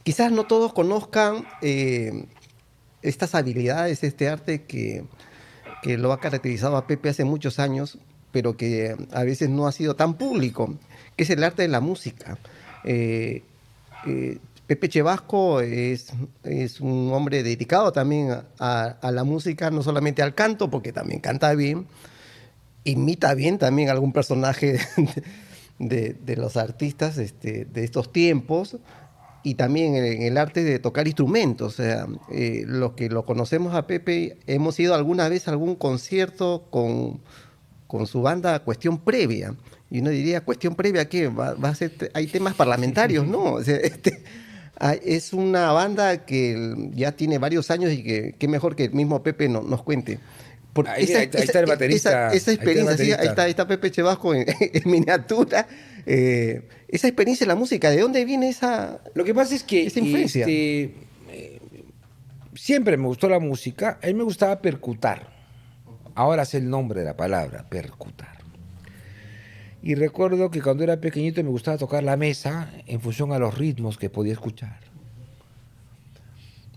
Quizás no todos conozcan estas habilidades, este arte que lo ha caracterizado a Pepe hace muchos años, pero que a veces no ha sido tan público, que es el arte de la música. Pepe Chevasco es un hombre dedicado también a la música, no solamente al canto, porque también canta bien, imita bien también algún personaje de los artistas de estos tiempos, y también en el arte de tocar instrumentos. O sea, los que lo conocemos a Pepe, hemos ido alguna vez a algún concierto con su banda Cuestión Previa. Y uno diría, ¿cuestión previa qué? Va a ser, hay temas parlamentarios, ¿no? O sea, es una banda que ya tiene varios años y que qué mejor que el mismo Pepe nos cuente. Ahí está el baterista. Esa experiencia, sí, ahí está Pepe Chevasco en miniatura. Esa experiencia en la música, ¿de dónde viene Lo que pasa es que esa influencia? Siempre me gustó la música. A mí me gustaba percutar. Ahora sé el nombre de la palabra, percutar. Y recuerdo que cuando era pequeñito me gustaba tocar la mesa en función a los ritmos que podía escuchar.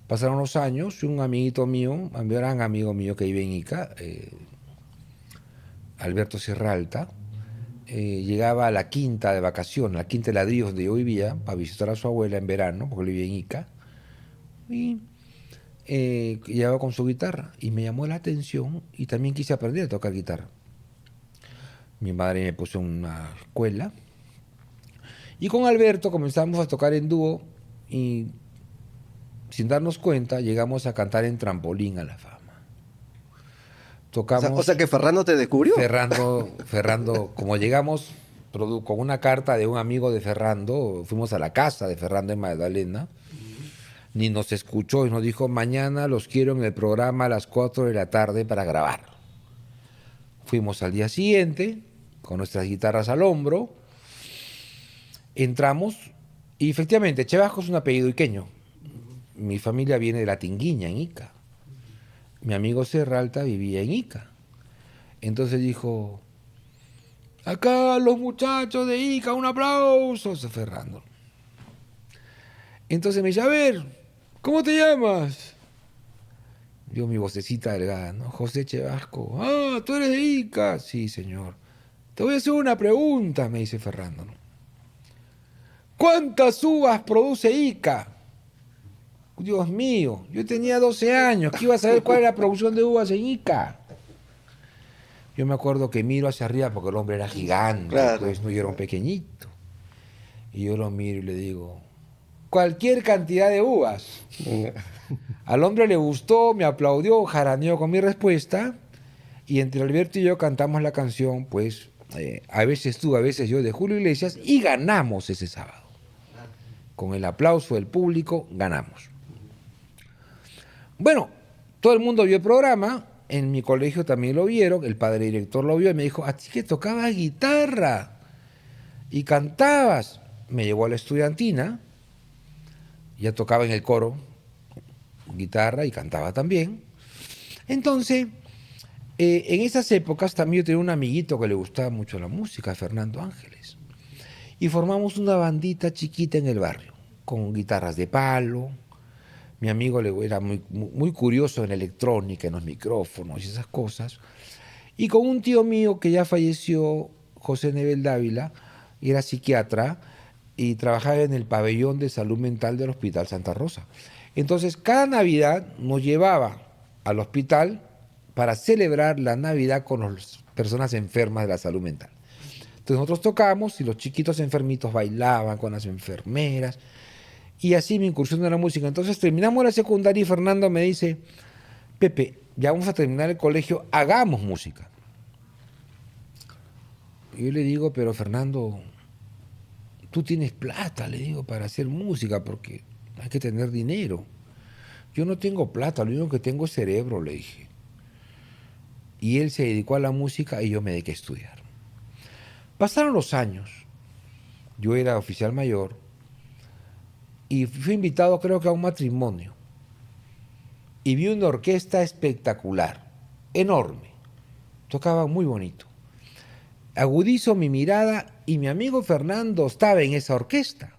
Pasaron los años y un amiguito mío, un gran amigo mío que vive en Ica, Alberto Serralta, llegaba a la quinta de vacaciones, la quinta de Ladrillos donde yo vivía, para visitar a su abuela en verano, porque él vivía en Ica, y llegaba con su guitarra y me llamó la atención y también quise aprender a tocar guitarra. Mi madre me puso en una escuela y con Alberto comenzamos a tocar en dúo y sin darnos cuenta llegamos a cantar en Trampolín a la Fama. Tocamos, O sea que Ferrando te descubrió. Ferrando, como llegamos con una carta de un amigo de Ferrando, fuimos a la casa de Ferrando en Magdalena, ni nos escuchó y nos dijo, mañana los quiero en el programa a las 4 de la tarde para grabar. Fuimos al día siguiente, con nuestras guitarras al hombro, entramos y efectivamente Chevasco es un apellido iqueño. Mi familia viene de La Tinguiña, en Ica. Mi amigo Serralta vivía en Ica. Entonces dijo, acá los muchachos de Ica, un aplauso, se Ferrando. Entonces me dice, a ver, ¿cómo te llamas? Dio mi vocecita delgada, ¿no? José Chevasco. Ah, ¿tú eres de Ica? Sí, señor. Te voy a hacer una pregunta, me dice Ferrando, ¿no? ¿Cuántas uvas produce Ica? Dios mío, yo tenía 12 años, ¿qué iba a saber cuál es la producción de uvas en Ica? Yo me acuerdo que miro hacia arriba porque el hombre era gigante, Claro. pues no, yo era un pequeñito. Y yo lo miro y le digo, cualquier cantidad de uvas. Al hombre le gustó, me aplaudió, jaraneó con mi respuesta, y entre Alberto y yo cantamos la canción, pues, a veces tú, a veces yo, de Julio Iglesias, y ganamos ese sábado. Con el aplauso del público, ganamos. Bueno, todo el mundo vio el programa, en mi colegio también lo vieron, el padre director lo vio y me dijo, a ti que tocabas guitarra y cantabas. Me llevó a la estudiantina, ya tocaba en el coro guitarra y cantaba también. Entonces, en esas épocas también yo tenía un amiguito que le gustaba mucho la música, Fernando Ángeles. Y formamos una bandita chiquita en el barrio, con guitarras de palo. Mi amigo era muy curioso en la electrónica, en los micrófonos y esas cosas. Y con un tío mío que ya falleció, José Nebel Dávila, y era psiquiatra y trabajaba en el pabellón de salud mental del Hospital Santa Rosa. Entonces, cada Navidad nos llevaba al hospital para celebrar la Navidad con las personas enfermas de la salud mental. Entonces nosotros tocábamos y los chiquitos enfermitos bailaban con las enfermeras. Y así me incursionó en la música. Entonces terminamos la secundaria y Fernando me dice, Pepe, ya vamos a terminar el colegio, hagamos música. Y yo le digo, pero Fernando, tú tienes plata, le digo, para hacer música, porque hay que tener dinero. Yo no tengo plata, lo único que tengo es cerebro, le dije. Y él se dedicó a la música y yo me dediqué a estudiar. Pasaron los años, yo era oficial mayor, y fui invitado creo que a un matrimonio. Y vi una orquesta espectacular, enorme. Tocaba muy bonito. Agudizo mi mirada y mi amigo Fernando estaba en esa orquesta.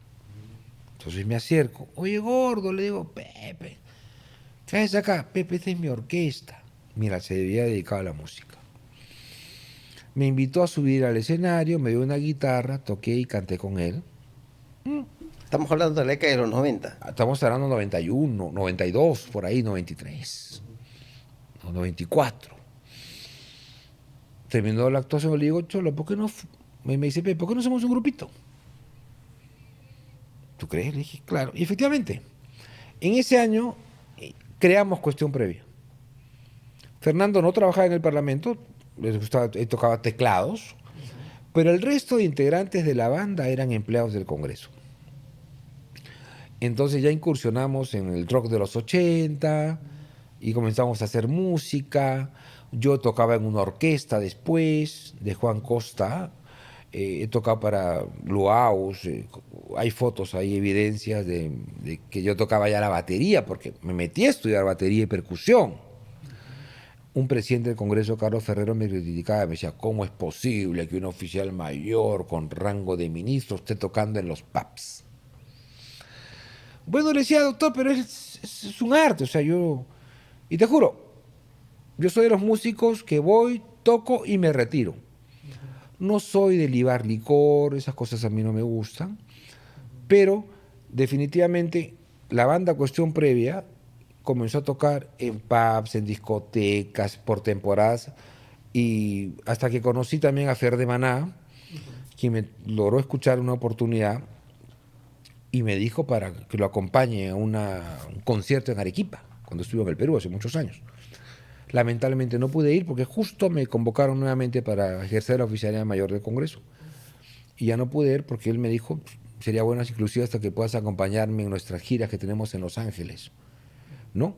Entonces me acerco. Oye, gordo, le digo, Pepe, traes acá. Pepe, esta es mi orquesta. Mira, se debía dedicar a la música. Me invitó a subir al escenario, me dio una guitarra, toqué y canté con él. Estamos hablando de la década de los 90. Estamos hablando 91, 92, por ahí, 93, o 94. Terminó la actuación y le digo, Cholo, ¿por qué no? Me dice, ¿por qué no hacemos un grupito? ¿Tú crees? Le dije, claro. Y efectivamente, en ese año creamos Cuestión Previa. Fernando no trabajaba en el Parlamento, él tocaba teclados, pero el resto de integrantes de la banda eran empleados del Congreso. Entonces ya incursionamos en el rock de los 80 y comenzamos a hacer música. Yo tocaba en una orquesta después de Juan Costa. He tocado para Luaus. Hay fotos, hay evidencias de que yo tocaba ya la batería, porque me metí a estudiar batería y percusión. Un presidente del Congreso, Carlos Ferrero, me criticaba, me decía, ¿cómo es posible que un oficial mayor con rango de ministro esté tocando en los pubs? Bueno, le decía, doctor, pero es un arte, o sea, yo... Y te juro, yo soy de los músicos que voy, toco y me retiro. No soy de libar licor, esas cosas a mí no me gustan, pero definitivamente la banda Cuestión Previa comenzó a tocar en pubs, en discotecas, por temporadas, y hasta que conocí también a Fer de Maná, quien me logró escuchar una oportunidad y me dijo para que lo acompañe a un concierto en Arequipa, cuando estuve en el Perú hace muchos años. Lamentablemente no pude ir porque justo me convocaron nuevamente para ejercer la oficialía mayor del Congreso. Y ya no pude ir porque él me dijo, sería bueno inclusive hasta que puedas acompañarme en nuestras giras que tenemos en Los Ángeles, ¿no?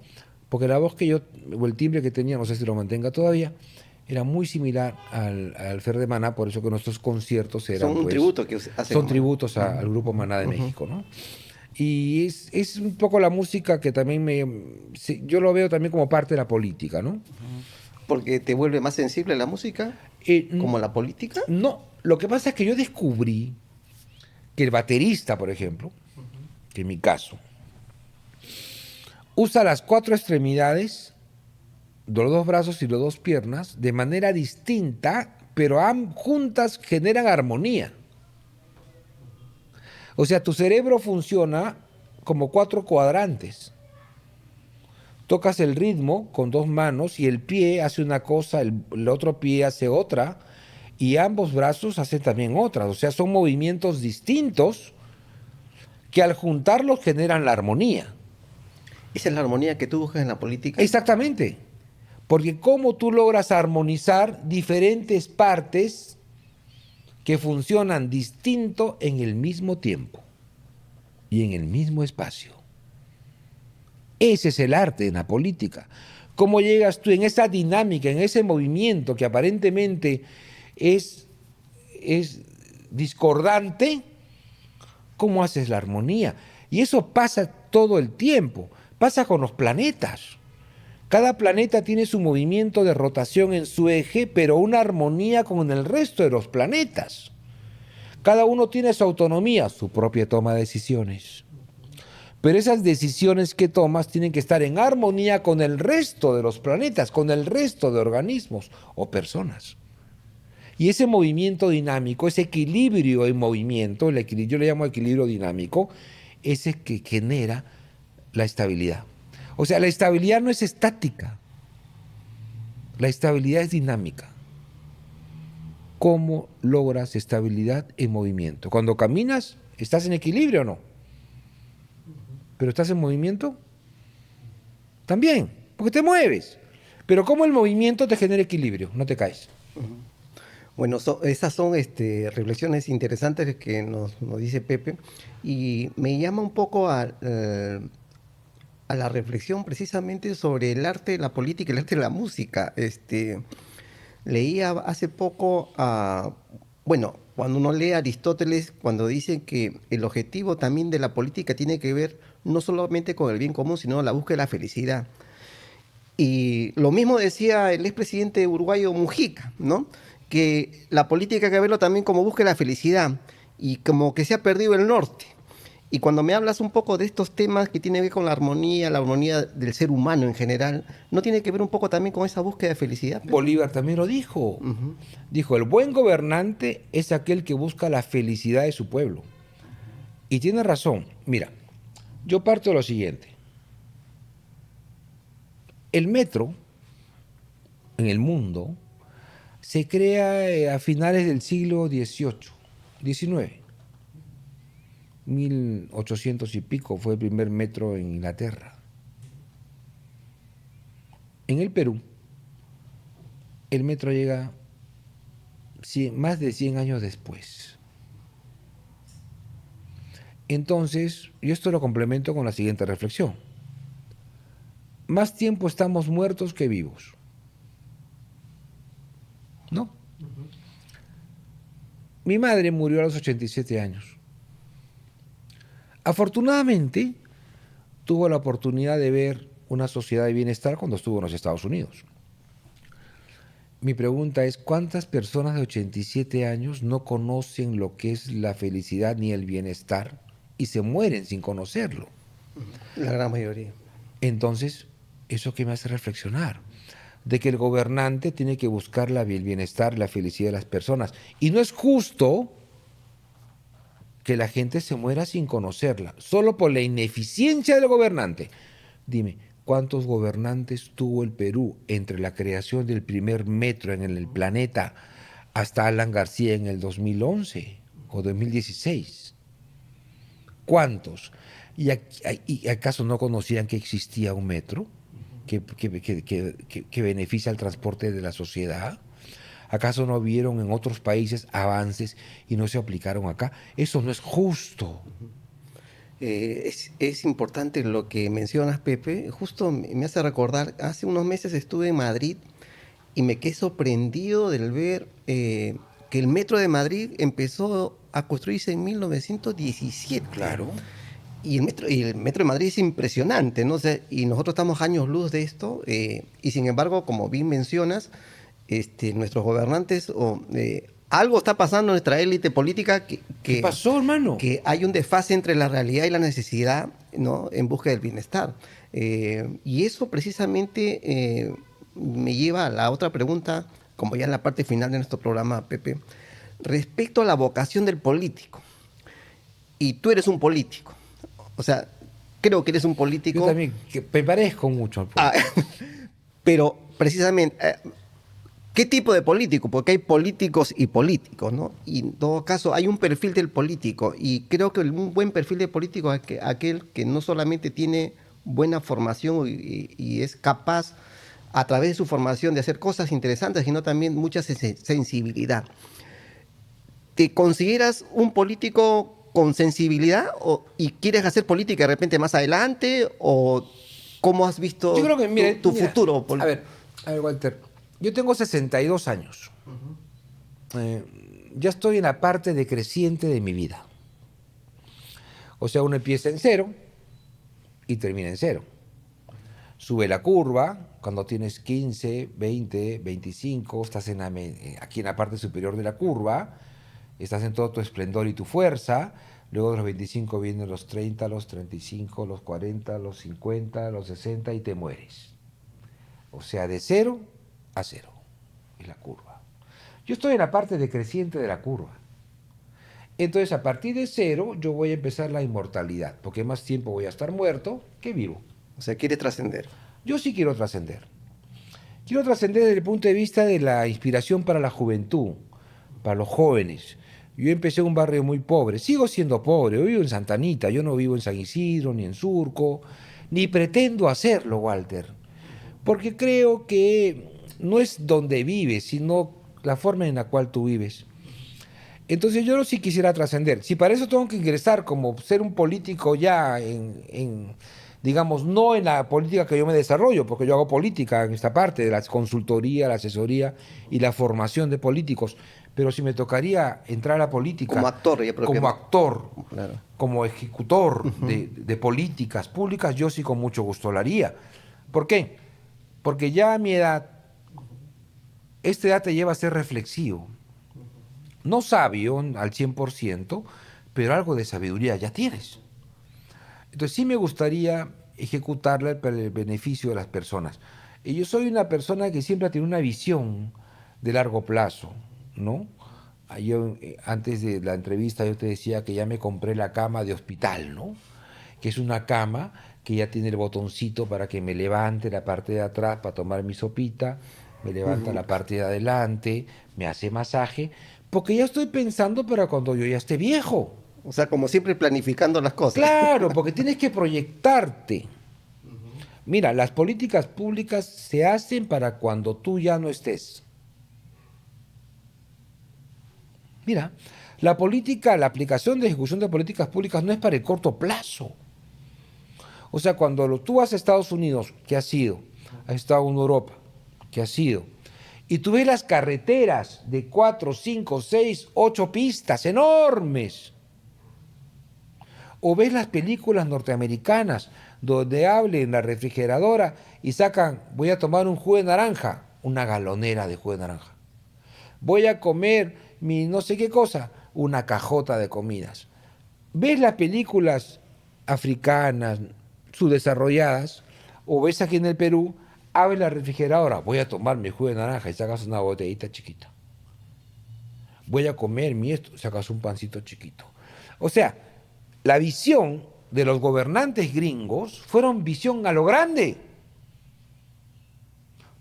Porque la voz que yo, o el timbre que tenía, no sé si lo mantenga todavía, era muy similar al Fer de Maná, por eso que nuestros conciertos eran... Son un tributo que hacen. Son tributos al Grupo Maná de México, ¿no? Y es un poco la música que también yo lo veo también como parte de la política, ¿no? ¿Porque te vuelve más sensible la música? ¿Como la política? No, lo que pasa es que yo descubrí que el baterista, por ejemplo, que en mi caso, usa las 4 extremidades, los 2 brazos y las 2 piernas, de manera distinta, pero juntas generan armonía. O sea, tu cerebro funciona como 4 cuadrantes. Tocas el ritmo con 2 manos y el pie hace una cosa, el otro pie hace otra, y ambos brazos hacen también otras. O sea, son movimientos distintos que al juntarlos generan la armonía. ¿Esa es la armonía que tú buscas en la política? Exactamente. Porque cómo tú logras armonizar diferentes partes que funcionan distinto en el mismo tiempo y en el mismo espacio. Ese es el arte en la política. ¿Cómo llegas tú en esa dinámica, en ese movimiento que aparentemente es discordante? ¿Cómo haces la armonía? Y eso pasa todo el tiempo. Pasa con los planetas. Cada planeta tiene su movimiento de rotación en su eje, pero una armonía con el resto de los planetas. Cada uno tiene su autonomía, su propia toma de decisiones. Pero esas decisiones que tomas tienen que estar en armonía con el resto de los planetas, con el resto de organismos o personas. Y ese movimiento dinámico, ese equilibrio en movimiento, yo le llamo equilibrio dinámico, es el que genera la estabilidad. O sea, la estabilidad no es estática, la estabilidad es dinámica. ¿Cómo logras estabilidad en movimiento? Cuando caminas, ¿estás en equilibrio o no? ¿Pero estás en movimiento? También, porque te mueves. Pero ¿cómo el movimiento te genera equilibrio? No te caes. Bueno, esas son reflexiones interesantes que nos dice Pepe, y me llama un poco a la reflexión precisamente sobre el arte de la política, el arte de la música. Leía hace poco, bueno, cuando uno lee a Aristóteles, cuando dice que el objetivo también de la política tiene que ver no solamente con el bien común, sino la búsqueda de la felicidad. Y lo mismo decía el expresidente uruguayo Mujica, ¿no? Que la política hay que verlo también como búsqueda de la felicidad y como que se ha perdido el norte. Y cuando me hablas un poco de estos temas que tienen que ver con la armonía del ser humano en general, ¿no tiene que ver un poco también con esa búsqueda de felicidad? Bolívar también lo dijo. Dijo, el buen gobernante es aquel que busca la felicidad de su pueblo. Y tiene razón. Mira, yo parto de lo siguiente. El metro en el mundo se crea a finales del siglo XVIII, XIX. 1800 y pico fue el primer metro en Inglaterra. En el Perú, el metro llega más de 100 años después. Entonces, yo esto lo complemento con la siguiente reflexión. Más tiempo estamos muertos que vivos. ¿No? Mi madre murió a los 87 años. Afortunadamente, tuvo la oportunidad de ver una sociedad de bienestar cuando estuvo en los Estados Unidos. Mi pregunta es, ¿cuántas personas de 87 años no conocen lo que es la felicidad ni el bienestar y se mueren sin conocerlo? La gran mayoría. Entonces, ¿eso qué me hace reflexionar? De que el gobernante tiene que buscar el bienestar, la felicidad de las personas. Y no es justo que la gente se muera sin conocerla, solo por la ineficiencia del gobernante. Dime, ¿cuántos gobernantes tuvo el Perú entre la creación del primer metro en el planeta hasta Alan García en el 2011 o 2016? ¿Cuántos? ¿Y acaso no conocían que existía un metro que beneficia al transporte de la sociedad? ¿Acaso no vieron en otros países avances y no se aplicaron acá? Eso no es justo. Es importante lo que mencionas, Pepe. Justo me hace recordar, hace unos meses estuve en Madrid y me quedé sorprendido del ver que el metro de Madrid empezó a construirse en 1917. Claro. Y el metro de Madrid es impresionante, ¿no? O sea, y nosotros estamos años luz de esto, y sin embargo, como bien mencionas, nuestros gobernantes, algo está pasando en nuestra élite política ¿Qué pasó, hermano? que hay un desfase entre la realidad y la necesidad, ¿no? En busca del bienestar. Y eso precisamente me lleva a la otra pregunta, como ya en la parte final de nuestro programa, Pepe, respecto a la vocación del político. Y tú eres un político. O sea, creo que eres un político. Yo también, que me parezco mucho al político. Pero precisamente, ¿qué tipo de político? Porque hay políticos y políticos, ¿no? Y en todo caso, hay un perfil del político. Y creo que un buen perfil de político es aquel que no solamente tiene buena formación y es capaz, a través de su formación, de hacer cosas interesantes, sino también mucha sensibilidad. ¿Te consideras un político con sensibilidad y quieres hacer política de repente más adelante? ¿O cómo has visto Yo creo que, mira, tu futuro? A ver, Walter, yo tengo 62 años. Ya estoy en la parte decreciente de mi vida. O sea, uno empieza en cero y termina en cero. Sube la curva, cuando tienes 15, 20, 25, estás aquí en la parte superior de la curva, estás en todo tu esplendor y tu fuerza. Luego de los 25 vienen los 30, los 35, los 40, los 50, los 60 y te mueres. O sea, de 0 a 0 es la curva. Yo estoy en la parte decreciente de la curva. Entonces, a partir de 0, yo voy a empezar la inmortalidad, porque más tiempo voy a estar muerto que vivo. O sea, quieres trascender. Yo sí quiero trascender. Quiero trascender desde el punto de vista de la inspiración para la juventud, para los jóvenes. Yo empecé en un barrio muy pobre, sigo siendo pobre, yo vivo en Santa Anita, yo no vivo en San Isidro, ni en Surco, ni pretendo hacerlo, Walter, porque creo que no es donde vives, sino la forma en la cual tú vives. Entonces yo sí quisiera trascender. Si para eso tengo que ingresar como ser un político ya digamos, no en la política que yo me desarrollo, porque yo hago política en esta parte de la consultoría, la asesoría y la formación de políticos, pero si me tocaría entrar a la política Como actor, como actor, claro, como ejecutor de políticas públicas, yo sí con mucho gusto lo haría. ¿Por qué? Porque ya a mi edad, esta edad te lleva a ser reflexivo. No sabio al 100%, pero algo de sabiduría ya tienes. Entonces sí me gustaría ejecutarla para el beneficio de las personas. Y yo soy una persona que siempre ha tenido una visión de largo plazo, ¿no? Antes de la entrevista yo te decía que ya me compré la cama de hospital, ¿no? Que es una cama que ya tiene el botoncito para que me levante la parte de atrás para tomar mi sopita, me levanta la parte de adelante, me hace masaje, porque ya estoy pensando para cuando yo ya esté viejo. O sea, como siempre planificando las cosas. Claro, porque tienes que proyectarte. Mira, las políticas públicas se hacen para cuando tú ya no estés. Mira, la política, la aplicación de ejecución de políticas públicas no es para el corto plazo. O sea, cuando tú vas a Estados Unidos, ¿qué has ido? Has estado en Europa, ¿qué has ido? Y tú ves las carreteras de 4, 5, 6, 8 pistas enormes. O ves las películas norteamericanas donde abren la refrigeradora y sacan, voy a tomar un jugo de naranja, una galonera de jugo de naranja. Voy a comer mi no sé qué cosa, una cajota de comidas. ¿Ves las películas africanas, subdesarrolladas, o ves aquí en el Perú, abres la refrigeradora, voy a tomar mi jugo de naranja y sacas una botellita chiquita. Voy a comer mi esto, sacas un pancito chiquito. O sea, la visión de los gobernantes gringos fueron visión a lo grande.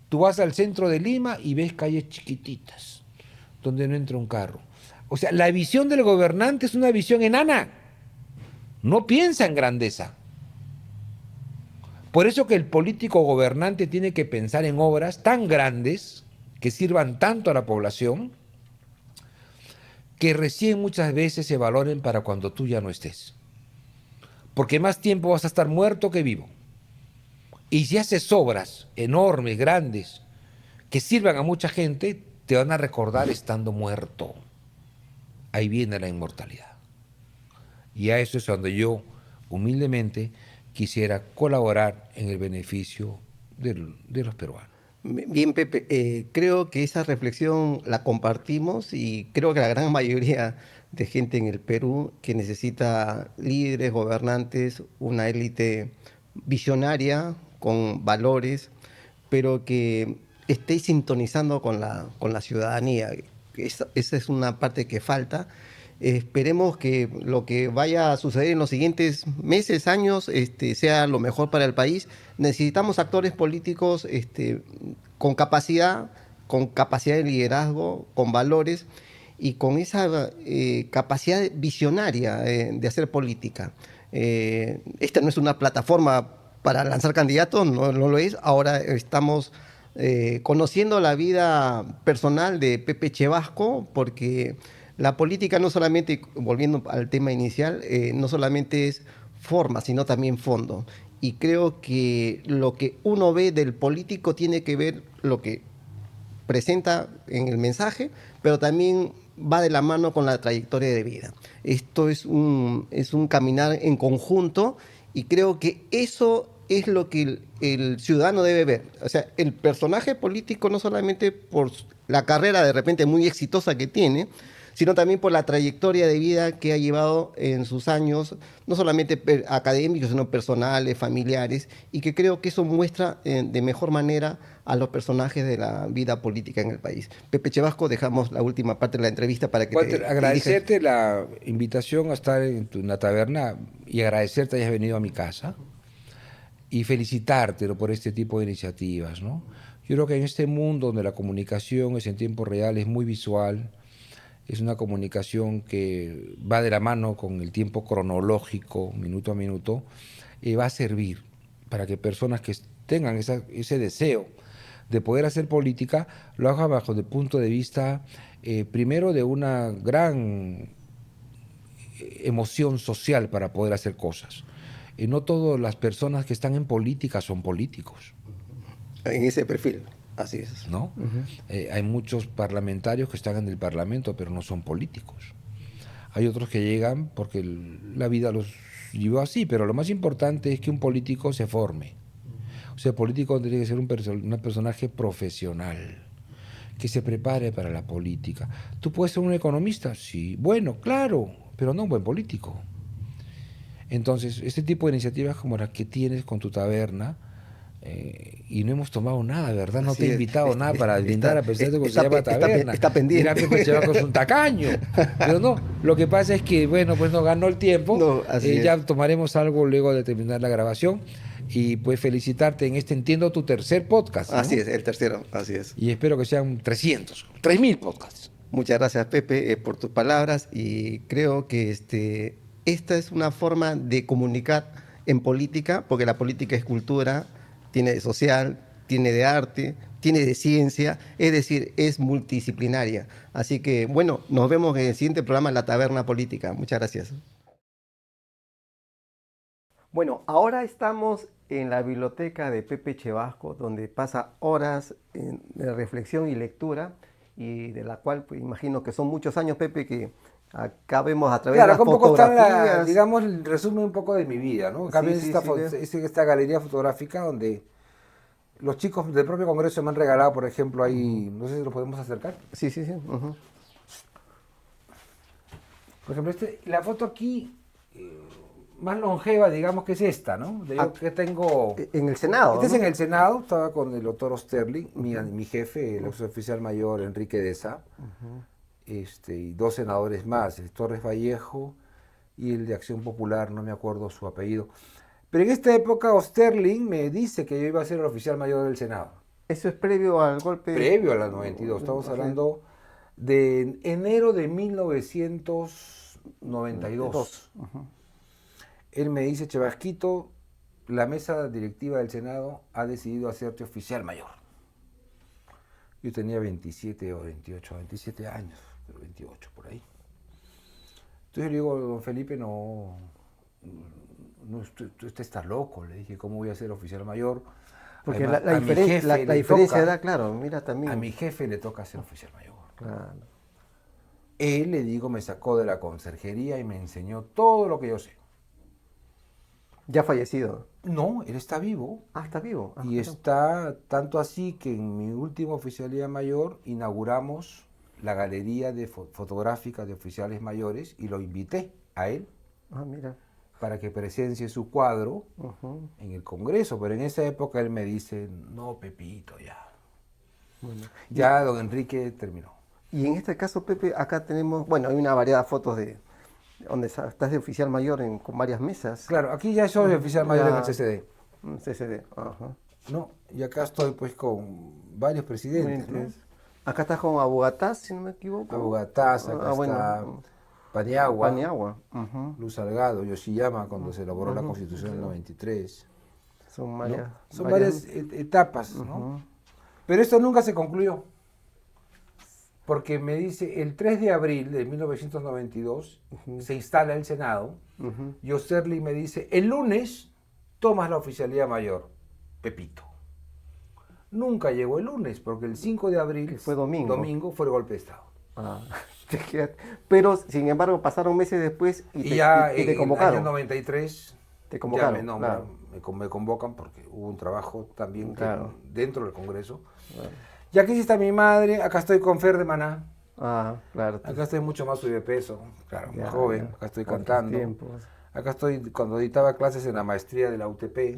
Tú vas al centro de Lima y ves calles chiquititas, donde no entra un carro. O sea, la visión del gobernante es una visión enana. No piensa en grandeza. Por eso que el político gobernante tiene que pensar en obras tan grandes que sirvan tanto a la población que recién muchas veces se valoren para cuando tú ya no estés. Porque más tiempo vas a estar muerto que vivo. Y si haces obras enormes, grandes, que sirvan a mucha gente, te van a recordar estando muerto. Ahí viene la inmortalidad. Y a eso es donde yo, humildemente, quisiera colaborar en el beneficio de los peruanos. Bien, Pepe, creo que esa reflexión la compartimos y creo que la gran mayoría de gente en el Perú que necesita líderes, gobernantes, una élite visionaria, con valores, pero que esté sintonizando con la ciudadanía. Esa es una parte que falta. Esperemos que lo que vaya a suceder en los siguientes meses, años, sea lo mejor para el país. Necesitamos actores políticos con capacidad de liderazgo, con valores y con esa capacidad visionaria de hacer política. Esta no es una plataforma para lanzar candidatos, no lo es. Ahora estamos conociendo la vida personal de Pepe Chevasco, porque la política no solamente, volviendo al tema inicial, no solamente es forma, sino también fondo. Y creo que lo que uno ve del político tiene que ver lo que presenta en el mensaje, pero también va de la mano con la trayectoria de vida. Esto es un caminar en conjunto y creo que eso es lo que el ciudadano debe ver. O sea, el personaje político no solamente por la carrera de repente muy exitosa que tiene, sino también por la trayectoria de vida que ha llevado en sus años, no solamente académicos, sino personales, familiares, y que creo que eso muestra de mejor manera a los personajes de la vida política en el país. Pepe Chevasco, dejamos la última parte de la entrevista para que Walter, agradecerte la invitación a estar en una taberna y agradecerte que hayas venido a mi casa y felicitarte por este tipo de iniciativas, ¿no? Yo creo que en este mundo donde la comunicación es en tiempo real, es muy visual, es una comunicación que va de la mano con el tiempo cronológico, minuto a minuto, va a servir para que personas que tengan ese deseo de poder hacer política lo hagan bajo el punto de vista, primero, de una gran emoción social para poder hacer cosas. No todas las personas que están en política son políticos. En ese perfil. Así es. ¿No? Hay muchos parlamentarios que están en el Parlamento, pero no son políticos. Hay otros que llegan porque la vida los llevó así, pero lo más importante es que un político se forme. O sea, el político tiene que ser un personaje profesional, que se prepare para la política. ¿Tú puedes ser un economista? Sí. Bueno, claro, pero no un buen político. Entonces, este tipo de iniciativas como las que tienes con tu taberna, Y no hemos tomado nada, ¿verdad? No Así te he es. invitado nada para brindar, a pesar de que se llama taberna. Está pendiente. Mira, Pepe Chevaco es un tacaño. Pero no, lo que pasa es que, bueno, pues nos ganó el tiempo. No, así Ya es. tomaremos algo luego de terminar la grabación. Y pues felicitarte en este, entiendo, tu tercer podcast, ¿no? Así es, el tercero, así es. Y espero que sean 300, 3000 podcasts. Muchas gracias, Pepe, por tus palabras y creo que esta es una forma de comunicar en política, porque la política es cultura, tiene de social, tiene de arte, tiene de ciencia, es decir, es multidisciplinaria. Así que, bueno, nos vemos en el siguiente programa, La Taberna Política. Muchas gracias. Bueno, ahora estamos en la biblioteca de Pepe Chevasco, donde pasa horas de reflexión y lectura, y de la cual pues, imagino que son muchos años, Pepe, que acá vemos a través de las Claro, un poco está fotografías. digamos, el resumen un poco de mi vida, ¿no? Acá Sí, ves sí, esta, sí, esta galería fotográfica donde los chicos del propio Congreso me han regalado, por ejemplo, ahí, no sé si lo podemos acercar. Sí, sí, sí. Ujú. Por ejemplo, la foto aquí más longeva, digamos, que es esta, ¿no? Yo que tengo... En el Senado. Este es ¿no? en el Senado, estaba con el doctor Osterling, mi jefe, el ex oficial mayor Enrique Deza, y dos senadores más, el Torres Vallejo y el de Acción Popular, no me acuerdo su apellido. Pero en esta época Osterling me dice que yo iba a ser el oficial mayor del Senado. Eso es previo al golpe. Previo a la 92, estamos hablando de enero de 1992. Él me dice, Chevasquito, la mesa directiva del Senado ha decidido hacerte oficial mayor. Yo tenía 27 o 28, 27 años, pero 28 por ahí. Entonces le digo, don Felipe, no usted está loco. Le dije, ¿cómo voy a ser oficial mayor? Porque Además, la diferencia de edad, claro, mira también. A mi jefe le toca ser oficial mayor. Claro. Él, le digo, me sacó de la conserjería y me enseñó todo lo que yo sé. Ya fallecido. No, él está vivo. Ah, está vivo. Ah, Y está tanto así que en mi última oficialía mayor inauguramos la galería fotográfica de oficiales mayores y lo invité a él mira. para que presencie su cuadro en el Congreso. Pero en esa época él me dice, no, Pepito, ya. Bueno. Ya don Enrique terminó. Y en este caso, Pepe, acá tenemos, bueno, hay una variedad de fotos de donde estás de oficial mayor con varias mesas. Claro, aquí ya soy oficial mayor en el CCD. CCD, ajá. No, y acá estoy pues con varios presidentes, ¿no? Acá estás con Abugataz, si no me equivoco. Abugataz, acá está Paniagua, Luz Salgado, Yoshiyama, cuando se elaboró la Constitución del 93. Son varias, Son varias etapas, ¿no? Pero esto nunca se concluyó. Porque me dice, el 3 de abril de 1992 se instala el Senado y Osterling me dice, el lunes tomas la oficialía mayor, Pepito. Nunca llegó el lunes, porque el 5 de abril, que fue domingo, fue el golpe de Estado. Pero, sin embargo, pasaron meses después y te convocaron. En el año 93 te convocaron, ya me nombran, me convocan porque hubo un trabajo también dentro del Congreso. Y aquí sí está mi madre, acá estoy con Fer de Maná. Claro. Acá estoy mucho más subpeso, claro, más joven, acá estoy cantando. Acá estoy cuando dictaba clases en la maestría de la UTP,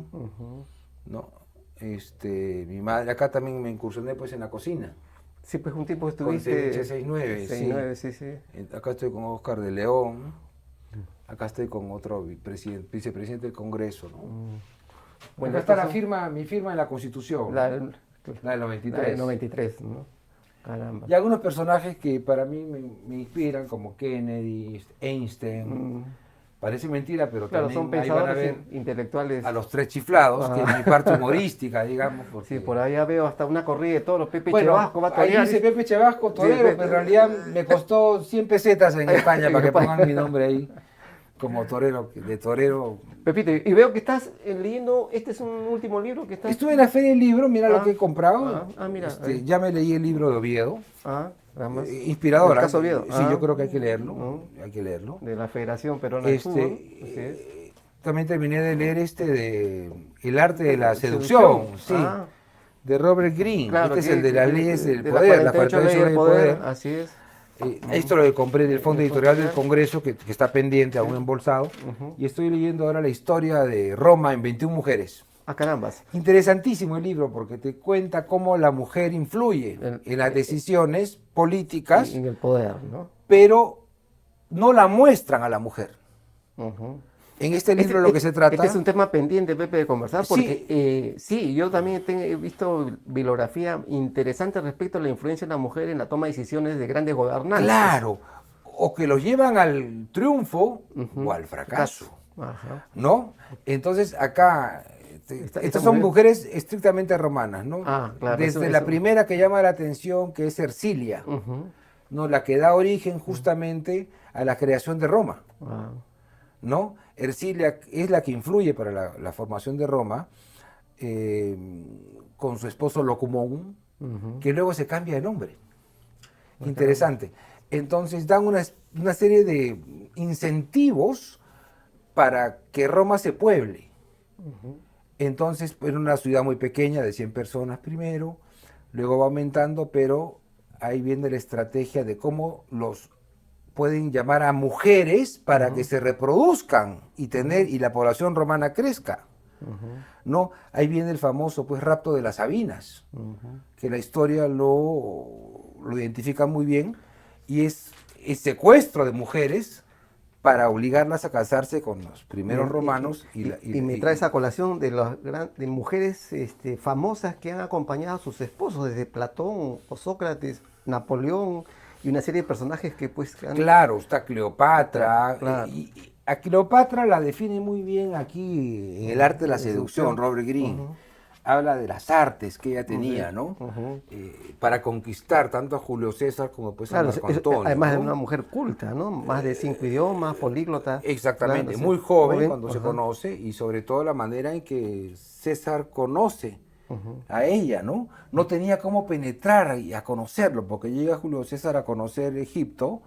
¿no? Mi madre, acá también me incursioné pues en la cocina. Sí, pues un tiempo estuviste... Con 69, 69, sí. Acá estoy con Oscar de León, acá estoy con otro vicepresidente del Congreso, ¿no? Bueno, acá está mi firma en la Constitución. La del 93. La del 93, ¿no? Caramba. Y algunos personajes que para mí me inspiran, como Kennedy, Einstein. Parece mentira, pero claro, también son pensadores ahí van a ver intelectuales. A los tres chiflados, que es mi parte humorística, digamos. Porque... Sí, por allá veo hasta una corrida de todos los Pepe Chevasco. Ahí dice Pepe Chevasco, torero, pero en realidad me costó 100 pesetas en España para que pongan mi nombre ahí como torero, de torero. Pepito, y veo que estás leyendo, este es un último libro que estás... Estuve en la Feria del Libro, mira lo que he comprado. Mira. Ya me leí el libro de Oviedo. Inspirador. Caso Oviedo. Sí, yo creo que hay que leerlo. Hay que leerlo. De la Federación Peruana de Fútbol. También terminé de leer de El arte de la seducción. Sí. De Robert Greene. Claro, es el de las leyes del poder, las 48 leyes del poder. Así es. Esto lo compré del Fondo Editorial del Congreso, que está pendiente, aún embolsado. Y estoy leyendo ahora la historia de Roma en 21 mujeres. Ah, carambas. Interesantísimo el libro porque te cuenta cómo la mujer influye en las decisiones políticas, En el poder, ¿no? pero no la muestran a la mujer. Ujú. En este libro lo que se trata... Este es un tema pendiente, Pepe, de conversar, Sí. porque sí, yo también he visto bibliografía interesante respecto a la influencia de la mujer en la toma de decisiones de grandes gobernantes. Claro, o que los llevan al triunfo o al fracaso, Ajá. ¿no? Entonces acá, Esta estas son mujer- mujeres estrictamente romanas, ¿no? Ah, claro, Desde eso- la eso. primera que llama la atención, que es Ercilia, Ujú. ¿no? La que da origen justamente a la creación de Roma, Ah, ¿no? Ercilia es la que influye para la formación de Roma, con su esposo Locumón, ujú. que luego se cambia de nombre. Interesante. Entonces dan una serie de incentivos para que Roma se pueble. Entonces, era una ciudad muy pequeña, de 100 personas primero, luego va aumentando, pero ahí viene la estrategia de cómo los pueden llamar a mujeres para que se reproduzcan y la población romana crezca. ¿No? Ahí viene el famoso pues rapto de las Sabinas, que la historia lo identifica muy bien, y es el secuestro de mujeres para obligarlas a casarse con los primeros romanos. Y me trae esa colación de, de mujeres famosas que han acompañado a sus esposos, desde Platón o Sócrates, Napoleón y una serie de personajes que pues... Claro, está Cleopatra. Claro. Y a Cleopatra la define muy bien aquí en El arte de la seducción, Robert Greene. Habla de las artes que ella tenía, ¿no? Para conquistar tanto a Julio César como pues a Claro, Marco Antonio. además de ¿no? una mujer culta, ¿no? Más de 5 idiomas, políglota. Exactamente, Claro, sí. muy joven Joven, cuando se ajá. conoce, y sobre todo la manera en que César conoce a ella, ¿no? No tenía cómo penetrar y a conocerlo, porque llega Julio César a conocer Egipto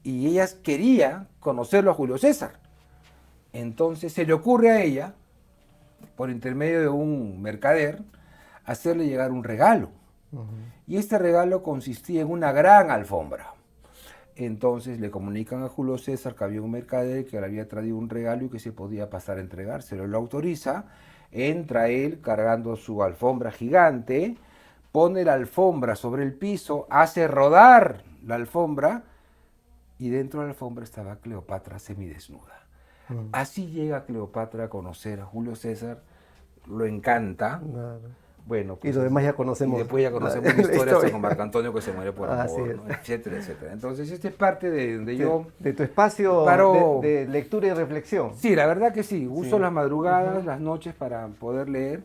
y ella quería conocerlo a Julio César. Entonces se le ocurre a ella, por intermedio de un mercader, hacerle llegar un regalo. Y este regalo consistía en una gran alfombra. Entonces le comunican a Julio César que había un mercader que le había traído un regalo y que se podía pasar a entregárselo. Lo autoriza, entra él cargando su alfombra gigante, pone la alfombra sobre el piso, hace rodar la alfombra, y dentro de la alfombra estaba Cleopatra semidesnuda. Así llega Cleopatra a conocer a Julio César, lo encanta. Claro. Bueno, Y lo demás ya conocemos. Y después ya conocemos la historia hasta con Marco Antonio que se muere por Así amor, es. ¿no? Etcétera, etcétera. Entonces, esta es parte de yo... De tu espacio paro- de lectura y reflexión. Sí, la verdad que sí. Uso Sí. las madrugadas, las noches para poder leer.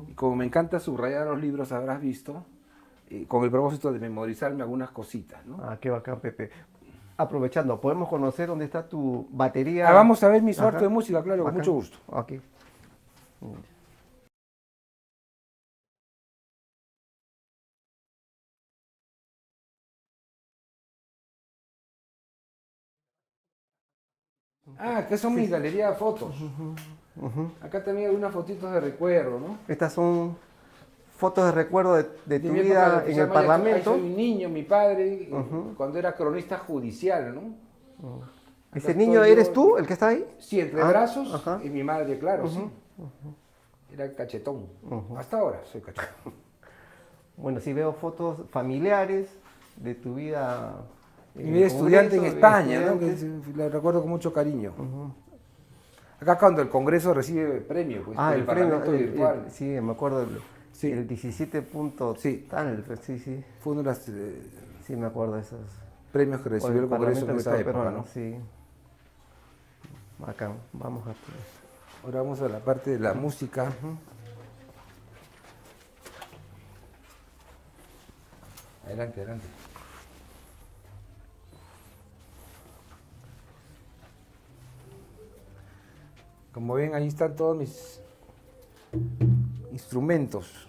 Y como me encanta subrayar los libros, habrás visto, con el propósito de memorizarme algunas cositas, ¿no? Ah, qué bacán, Pepe. Aprovechando, ¿podemos conocer dónde está tu batería? Ah, vamos a ver mi suerte Ajá. de música, claro, con Bacán. mucho gusto. Aquí. Ah, que son mis galerías de fotos. Acá también hay unas fotitos de recuerdo, ¿no? Estas son fotos de recuerdo de tu mi época vida de en oficial el mayor, Parlamento. ahí soy un niño, mi padre, cuando era cronista judicial, ¿no? Acá ¿Ese estoy niño yo, eres tú, el que está ahí? Sí, entre Ah, brazos, ajá. y mi madre, claro, sí. Era cachetón. Hasta ahora soy cachetón. Bueno, sí veo fotos familiares de tu vida. Mi en vida el estudiante en Congreso, de España, ¿no? Que estudiantes. la recuerdo con mucho cariño. Acá cuando el Congreso recibe premio, pues, Ah, por el el premio. Parlamento virtual. Sí, me acuerdo. Sí. El 17 punto Sí. tal. Sí, sí. Fue uno de los Sí, me acuerdo de esos. premios que Por recibió el Congreso en esa Virtual época, Peruano, ¿no? sí. Acá, vamos a... Ahora vamos a la parte de la música. Adelante, adelante. Como ven, ahí están todos mis instrumentos.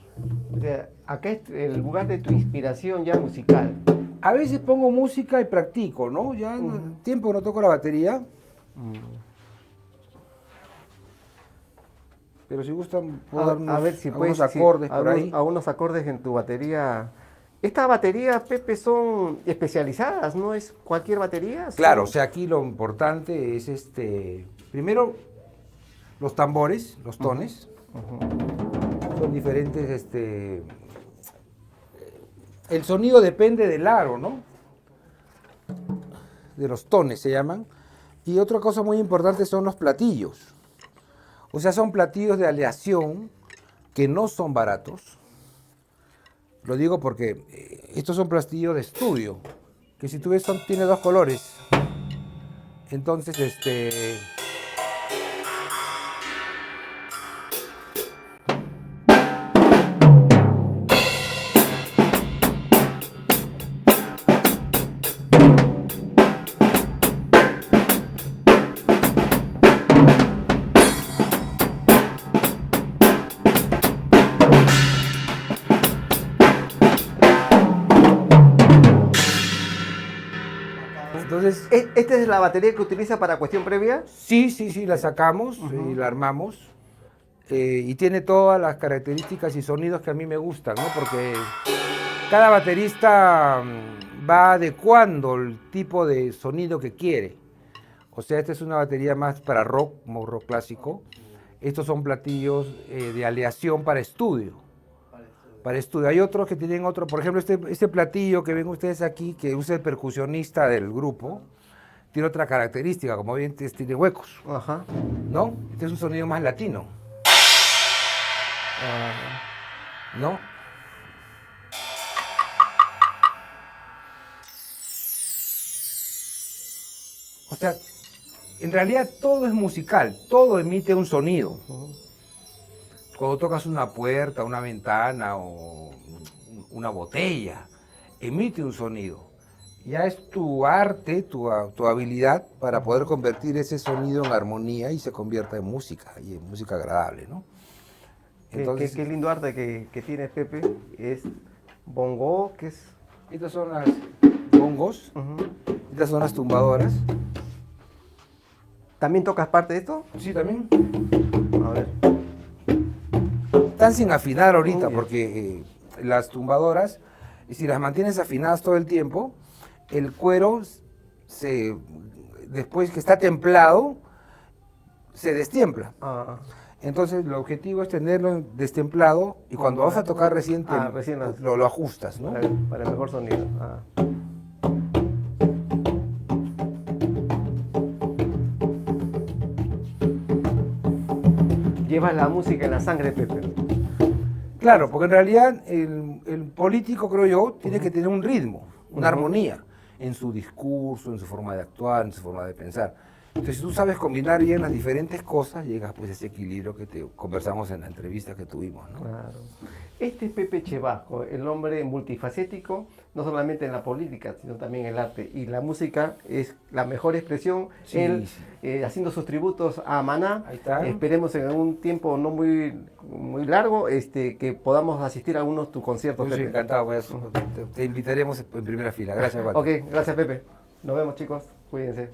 O sea, acá es el lugar de tu inspiración ya musical. A veces pongo música y practico, ¿no? Ya tiempo que no toco la batería. Pero si gustan, puedo dar A ver si algunos puedes acordes por ahí. a unos acordes en tu batería. Estas baterías, Pepe, son especializadas, ¿no? Es cualquier batería. Claro, o Son- sea, aquí lo importante es primero los tambores, los tones, Son diferentes, el sonido depende del aro, ¿no? De los tones se llaman. Y otra cosa muy importante son los platillos. O sea, son platillos de aleación que no son baratos. Lo digo porque estos son platillos de estudio, que si tú ves tiene dos colores. Entonces, entonces ¿Esta es la batería que utiliza para cuestión previa? sí, la sacamos y la armamos. Y tiene todas las características y sonidos que a mí me gustan, ¿no? Porque cada baterista va adecuando el tipo de sonido que quiere. O sea, esta es una batería más para rock, como rock clásico. Estos son platillos de aleación para estudio. Para estudio. Hay otros que tienen otro, por ejemplo, este platillo que ven ustedes aquí, que usa el percusionista del grupo, tiene otra característica, como ven, tiene huecos, Ajá. ¿no? Este es un sonido más latino. ¿No? O sea, en realidad todo es musical, todo emite un sonido. Cuando tocas una puerta, una ventana o una botella, emite un sonido. Ya es tu arte, tu habilidad para poder convertir ese sonido en armonía y se convierta en música, y en música agradable, ¿no? Entonces, Qué lindo arte que tiene Pepe. Es bongo, que es... estas son las bongos, estas son las tumbadoras. ¿También tocas parte de esto? Sí, también. A ver. Están sin afinar ahorita Muy bien. porque las tumbadoras, y si las mantienes afinadas todo el tiempo, el cuero después que está templado, se destiempla. Ah, Entonces el objetivo es tenerlo destemplado y cuando vas a tocar recién, recién lo ajustas, ¿no? para el mejor sonido. Ah. Llevas la música en la sangre, Pepe. Claro, porque en realidad el político, creo yo, tiene que tener un ritmo, una armonía en su discurso, en su forma de actuar, en su forma de pensar. Entonces, si tú sabes combinar bien las diferentes cosas, llegas pues a ese equilibrio que te conversamos en la entrevista que tuvimos, ¿no? Claro. Este es Pepe Chevasco, el hombre multifacético, no solamente en la política, sino también en el arte. Y la música es la mejor expresión. Sí, Él sí. haciendo sus tributos a Maná. Ahí está. Esperemos en algún tiempo no muy largo que podamos asistir a algunos de tus conciertos, Yo soy Pepe. encantado, pues, te invitaremos en primera fila. Gracias, Walter. Ok, gracias, Pepe. Nos vemos, chicos. Cuídense.